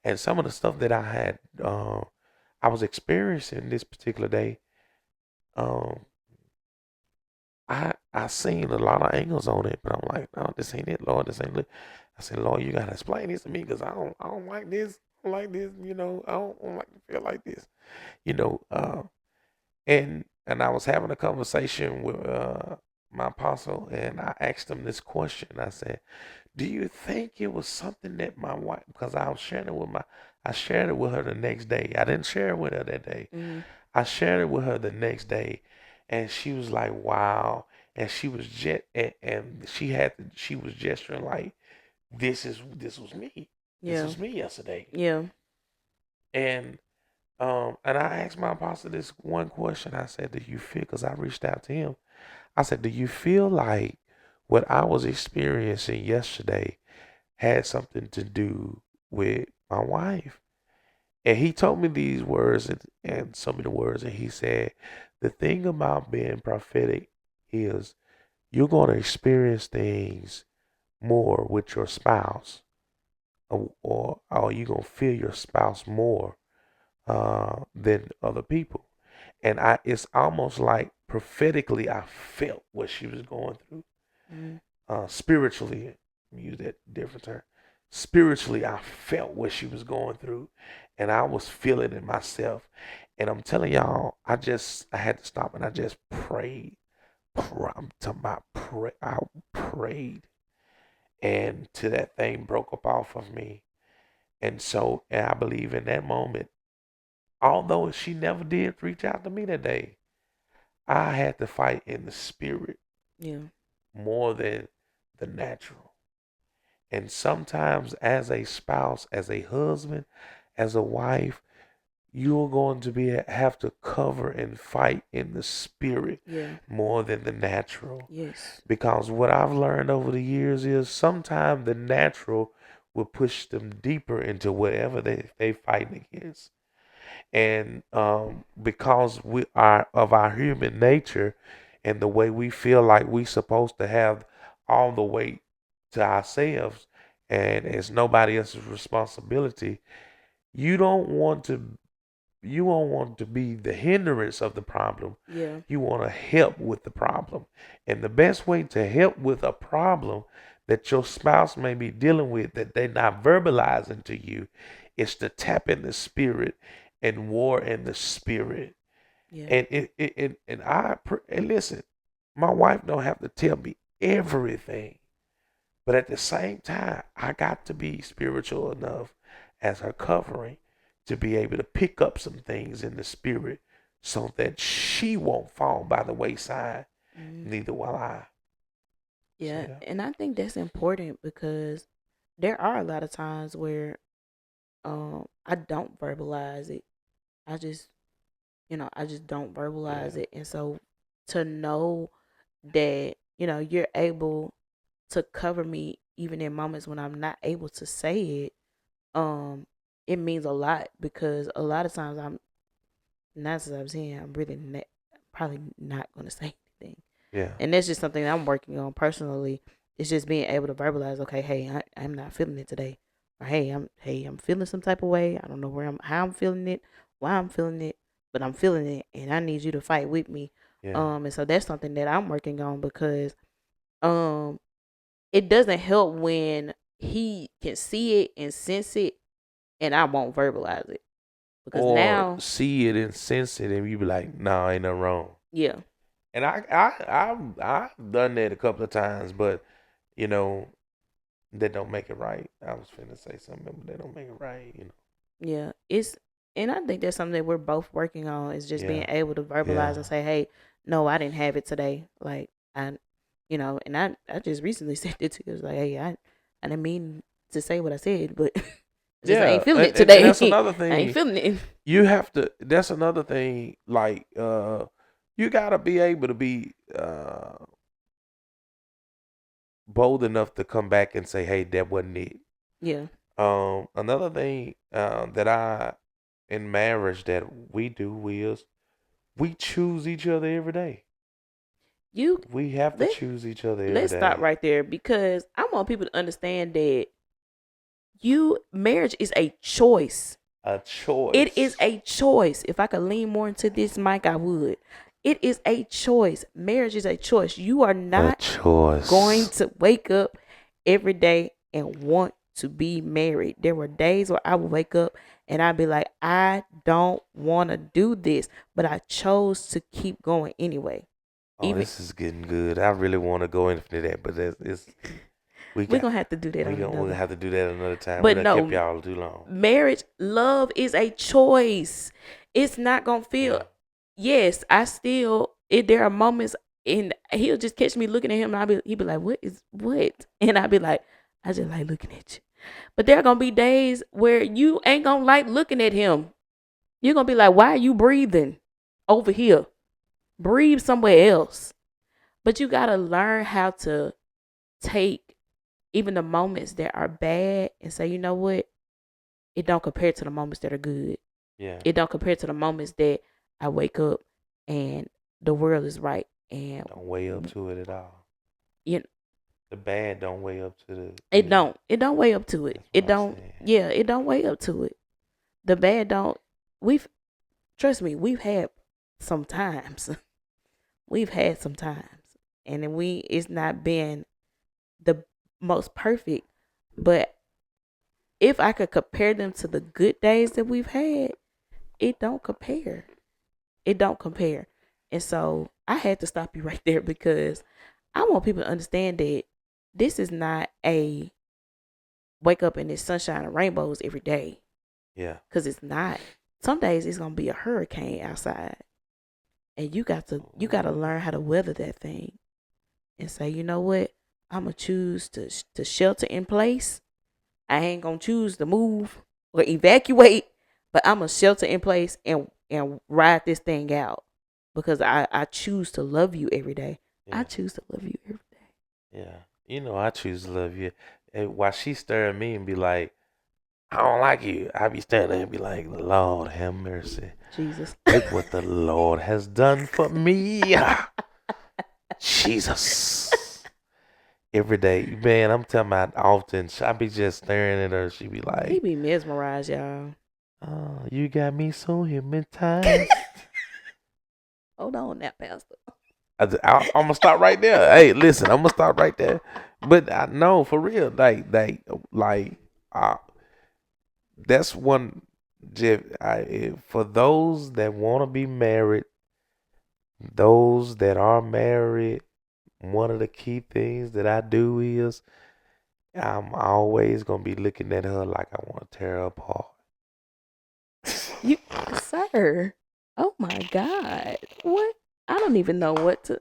And some of the stuff that I was experiencing this particular day, um, I seen a lot of angles on it, but I'm like, no, this ain't it, Lord. This ain't it. I said, Lord, you gotta explain this to me because I don't like this. I don't like this. I don't like to feel like this. You know, and I was having a conversation with my apostle, and I asked him this question. I said, do you think it was something that my wife? Because I shared it with her the next day. I didn't share it with her that day. Mm-hmm. I shared it with her the next day, and she was like, "Wow!" And she was and she was gesturing like, this was me. This Yeah. was me yesterday." Yeah. And and I asked my apostle this one question. I said, "Do you feel?" Because I reached out to him. I said, "Do you feel like what I was experiencing yesterday had something to do with my wife?" And he told me these words and some of the words, and he said, the thing about being prophetic is you're going to experience things more with your spouse, or you're going to feel your spouse more than other people. And it's almost like prophetically, I felt what she was going through. Mm-hmm. Spiritually, use that different term. Spiritually, I felt what she was going through, and I was feeling it myself. And I'm telling y'all, I had to stop and I just prayed. I'm talking about pray. I prayed, and till that thing broke up off of me. And I believe in that moment, although she never did reach out to me that day, I had to fight in the spirit Yeah. more than the natural. And sometimes, as a spouse, as a husband, as a wife, you're going to have to cover and fight in the spirit Yeah. more than the natural. Yes. Because what I've learned over the years is sometimes the natural will push them deeper into whatever they fighting against. And because we are of our human nature and the way we feel like we supposed to have all the weight to ourselves and it's nobody else's responsibility, you don't want to you don't want to be the hindrance of the problem. Yeah. You want to help with the problem. And the best way to help with a problem that your spouse may be dealing with that they're not verbalizing to you is to tap in the spirit and war in the spirit. Yeah. And listen, my wife don't have to tell me everything. But at the same time, I got to be spiritual enough as her covering to be able to pick up some things in the spirit so that she won't fall by the wayside, Mm-hmm. neither will I. So, Yeah. yeah. And I think that's important because there are a lot of times where I don't verbalize it. I just I just don't verbalize Yeah. it. And so to know that, you're able to cover me even in moments when I'm not able to say it, um, it means a lot because a lot of times I'm not as I'm saying I'm really probably not gonna say anything. Yeah. And that's just something I'm working on personally. It's just being able to verbalize, okay, hey, I'm not feeling it today. Or I'm feeling some type of way. I don't know how I'm feeling it, why I'm feeling it, but I'm feeling it and I need you to fight with me. Yeah. And so that's something that I'm working on because um it doesn't help when he can see it and sense it and I won't verbalize it. Because Or now, see it and sense it and you be like, nah, ain't nothing wrong. yeah, And I've done that a couple of times, but you know, that don't make it right. I was finna say something, but they don't make it right. yeah, and I think that's something that we're both working on is just being Yeah. able to verbalize Yeah. and say, hey, no, I didn't have it today. Like, and I just recently said it to you. It was like, hey, I didn't mean to say what I said, but I ain't Yeah, feeling it and today. that's another I ain't thing. feeling it. You have to. That's another thing. Like, you gotta be able to be bold enough to come back and say, "Hey, that wasn't it." Yeah. Another thing that I in marriage that we do is we choose each other every day. You We have to let choose each other every let's stop day. right there because I want people to understand that marriage is a choice. A It is choice. a choice. If I could lean more into this mic, I would. It is a choice. Marriage is a choice. You are A not choice. going to wake up every day and want to be married. There were days where I would wake up and I'd be like, I don't want to do this, but I chose to keep going anyway. Oh, Even this is getting good. I really want to go into that, but we we're got gonna have to do that we on gonna another. have to do that another time. We But done kept no, y'all too long. marriage, love is a choice. It's not gonna feel. Yeah. Yes, I still. There are moments, and he'll just catch me looking at him, and he'll be like, "What is what?" And I'll be like, "I just like looking at you." But there are gonna be days where you ain't gonna like looking at him. You're gonna be like, "Why are you breathing over here? Breathe somewhere else." But you gotta learn how to take even the moments that are bad and say, you know what? It don't compare to the moments that are good. Yeah. It don't compare to the moments that I wake up and the world is right. And Don't weigh up to it at all. you know, The bad don't weigh up to the it good. don't. It don't weigh up to it. That's It what I'm don't. saying. Yeah, it don't weigh up to it. The bad don't. We've trust me. We've had some times. We've had some times, and then it's not been the most perfect. But if I could compare them to the good days that we've had, it don't compare. It don't compare. And so I had to stop you right there because I want people to understand that this is not a wake up and it's sunshine and rainbows every day. Yeah. Because it's not. Some days it's gonna be a hurricane outside. And you got to learn how to weather that thing and say, you know what? I'm gonna choose to shelter in place. I ain't gonna choose to move or evacuate, but I'm gonna shelter in place and ride this thing out because I choose to love you every day. Yeah. I choose to love you every day. Yeah. You know, I choose to love you. And while she stare at me and be like, I don't like you, I be standing there and be like, Lord have mercy. Jesus. Look what the Lord has done for me. Jesus. Every day. Man, I'm telling about often. I be just staring at her. She be He like, be mesmerized, y'all. oh, you got me so hypnotized. Hold on now, Pastor. I'm gonna stop right there. Hey, listen, I'm gonna stop right there. But I know for real, that's one. Jeff, for those that want to be married, those that are married, one of the key things that I do is I'm always gonna be looking at her like I want to tear her apart. You, sir. Oh my God. What? I don't even know what to.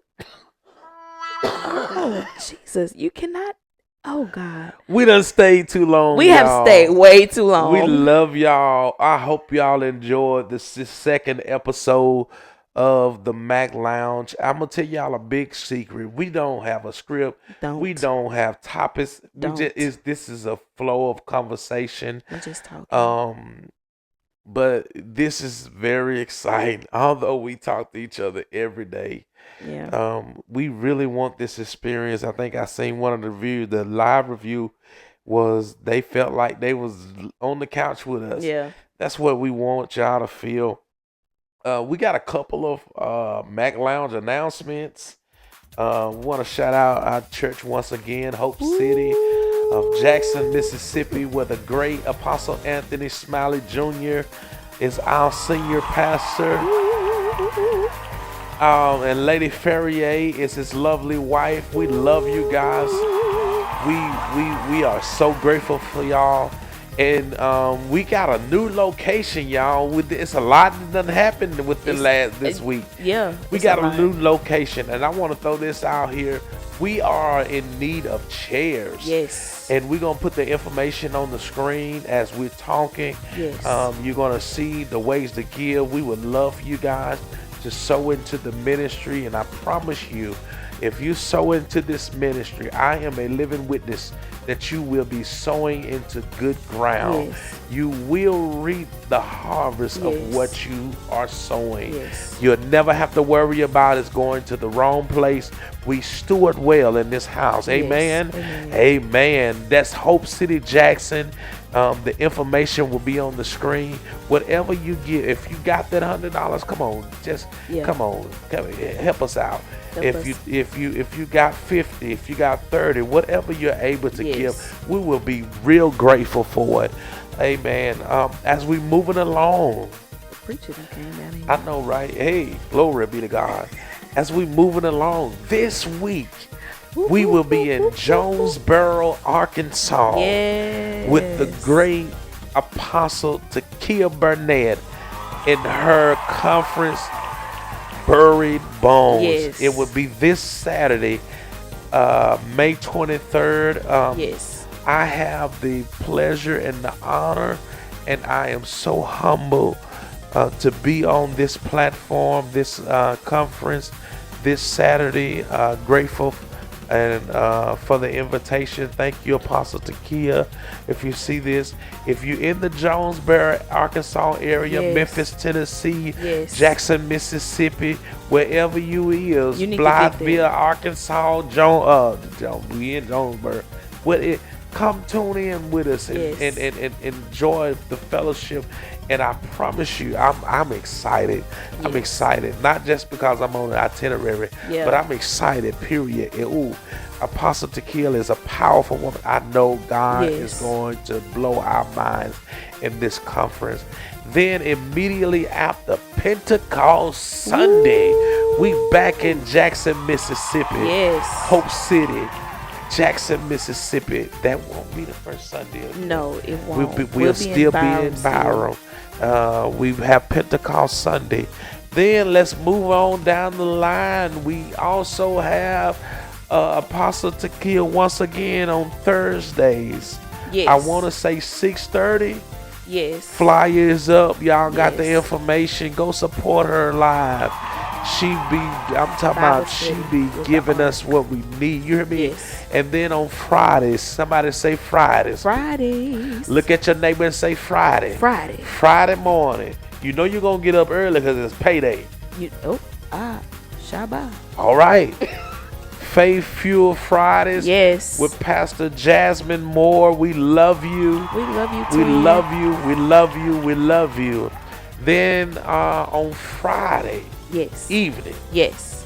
Oh Jesus! You cannot. Oh God. We done stayed too long. We have y'all. stayed way too long. We love y'all. I hope y'all enjoyed this second episode of the Mack Lounge. I'm gonna tell y'all a big secret. We don't have a script. Don't. We don't have topics. Don't. This is a flow of conversation. We're just talking. But this is very exciting. Although we talk to each other every day. Yeah. We really want this experience. I think I seen one of the reviews. The live review was they felt like they was on the couch with us. Yeah. That's what we want y'all to feel. We got a couple of Mack Lounge announcements. We want to shout out our church once again, Hope City of Jackson, Mississippi, where the great Apostle Anthony Smiley Jr. is our senior pastor. And Lady Ferrier is his lovely wife. We love you guys. We are so grateful for y'all. And we got a new location, y'all. It's a lot that done happened within this week. Yeah. We got a new location, and I want to throw this out here. We are in need of chairs. Yes. And we're going to put the information on the screen as we're talking. Yes. You're going to see the ways to give. We would love for you guys to sow into the ministry. And I promise you, if you sow into this ministry, I am a living witness that you will be sowing into good ground. Yes. You will reap the harvest Yes. of what you are sowing. Yes. You'll never have to worry about it going to the wrong place. We steward well in this house. Amen. Yes. Amen. Amen. That's Hope City, Jackson. The information will be on the screen. Whatever you get, if you got that $100, come on, just Yeah. come on, help us out. Help If you us. got 50, if you got 30, whatever you're able to give, Yes. we will be real grateful for it. Amen. As we moving along, The preacher done came down here. I know, right? Hey, glory be to God. As we moving along this week, we will be in Jonesboro, Arkansas, Yes. with the great apostle Takia Burnett in her conference, Buried Bones. Yes. It will be this Saturday, May 23rd. Yes. I have the pleasure and the honor, and I am so humble to be on this platform, this conference, this Saturday. Grateful and for the invitation. Thank you, Apostle Takia. If you see this, if you're in the Jonesboro, Arkansas area, Yes. Memphis, Tennessee, Yes. Jackson, Mississippi, wherever you is, You need to get there. Blytheville, Arkansas, we in Jonesboro. Come tune in with us and, Yes. and enjoy the fellowship. And I promise you, I'm excited. I'm Yes. excited, not just because I'm on the itinerary, Yeah. but I'm excited, period. And, Apostle Takia is a powerful woman. I know God is Yes. going to blow our minds in this conference. Then immediately after Pentecost Sunday, we back in Jackson, Mississippi. Yes. Hope City, Jackson, Mississippi. That won't be the first Sunday. No, it won't. We'll still be in Byram. We have Pentecost Sunday. Then let's move on down the line. We also have Apostle Takia once again on Thursdays. Yes. I want to say 6:30. Yes. Flyers up. Y'all got the Yes. information. Go support her live. I'm talking Bible about she study be with giving the us what we need. You hear me? Yes. And then on Fridays, somebody say Fridays. Fridays. Look at your neighbor and say Friday. Friday. Friday morning. You know you're going to get up early because it's payday. Shabbat. All right. Faith Fuel Fridays. Yes. With Pastor Jasmine Moore. We love you. We love you, We twin. love you. We love you. We love you. Then on Friday Yes. evening, Yes.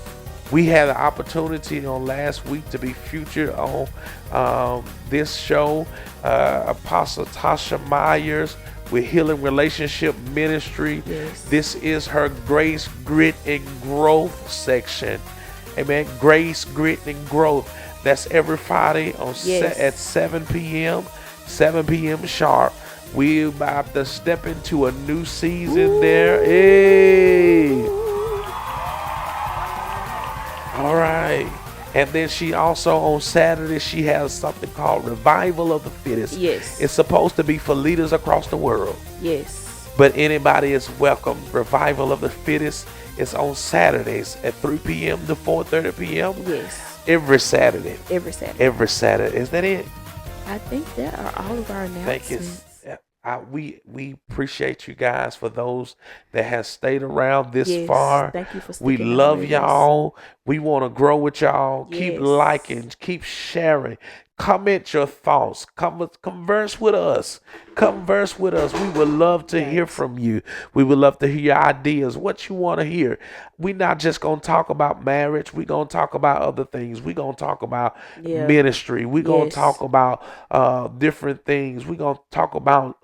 we had an opportunity on last week to be featured on this show. Apostle Tasha Myers with Healing Relationship Ministry. Yes. This is her Grace, Grit, and Growth section. Amen. Grace, Grit, and Growth. That's every Friday on Yes. at 7 p.m. 7 p.m. sharp. We about to step into a new season there. Hey. All right. And then she also on Saturday, she has something called Revival of the Fittest. Yes. It's supposed to be for leaders across the world, Yes. but anybody is welcome. Revival of the Fittest is on Saturdays at 3 p.m. to 4:30 p.m. Yes. every Saturday. Every Saturday. Every Saturday. Is that it? I think there are all of our announcements. Thank you. We appreciate you guys for those that have stayed around this Yes. far. Thank you for We sticking out love with us. y'all. We want to grow with y'all. Keep Yes. liking, keep sharing. Comment your thoughts. Converse with us. Converse with us. We would love to hear Yes. from you. We would love to hear your ideas, what you want to hear. We're not just going to talk about marriage. We're going to talk about other things. We're going to talk about Yeah. ministry. We're going Yes. to talk about different things. We're going to talk about,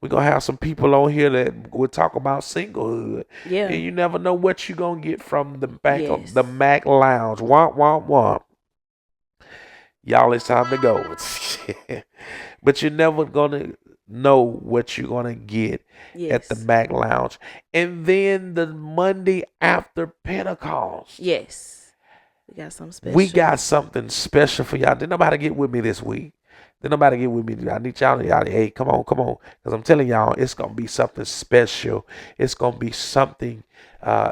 we're going to have some people on here that will talk about singlehood. Yeah. And you never know what you're going to get from the back Yes. of the Mack Lounge. Womp, womp, womp. Y'all, it's time to go. But you're never going to know what you're going to get at the Yes. Mack Lounge. And then the Monday after Pentecost, Yes. We got something special. we got something special for y'all. Did nobody get with me this week? Did nobody get with me? I need y'all. Hey, come on. Because I'm telling y'all, it's going to be something special. It's going to be something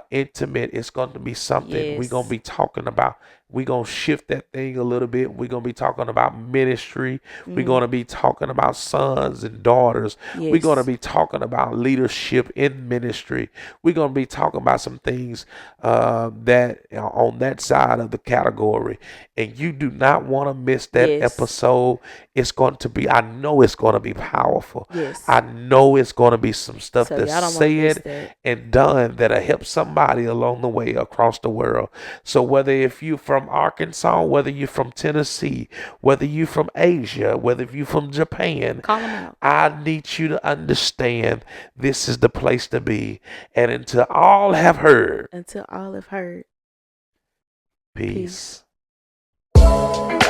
intimate. It's going to be something we're Yes. going to be talking about We're going to shift that thing a little bit. We're going to be talking about ministry. We're Mm. going to be talking about sons and daughters. We're going to Yes. be talking about leadership in ministry. We're going to be talking about some things that are on that side of the category. And you do not want to miss that Yes. episode. It's going to be, I know it's going to be powerful. Yes. I know it's going to be some stuff So that's y'all don't want to miss said that. and done that'll help somebody along the way across the world. So whether if you're from Arkansas, whether you're from Tennessee, whether you're from Asia, whether you're from Japan, Call them out. I need you to understand this is the place to be. And until all have heard, Until all have heard. peace. Peace.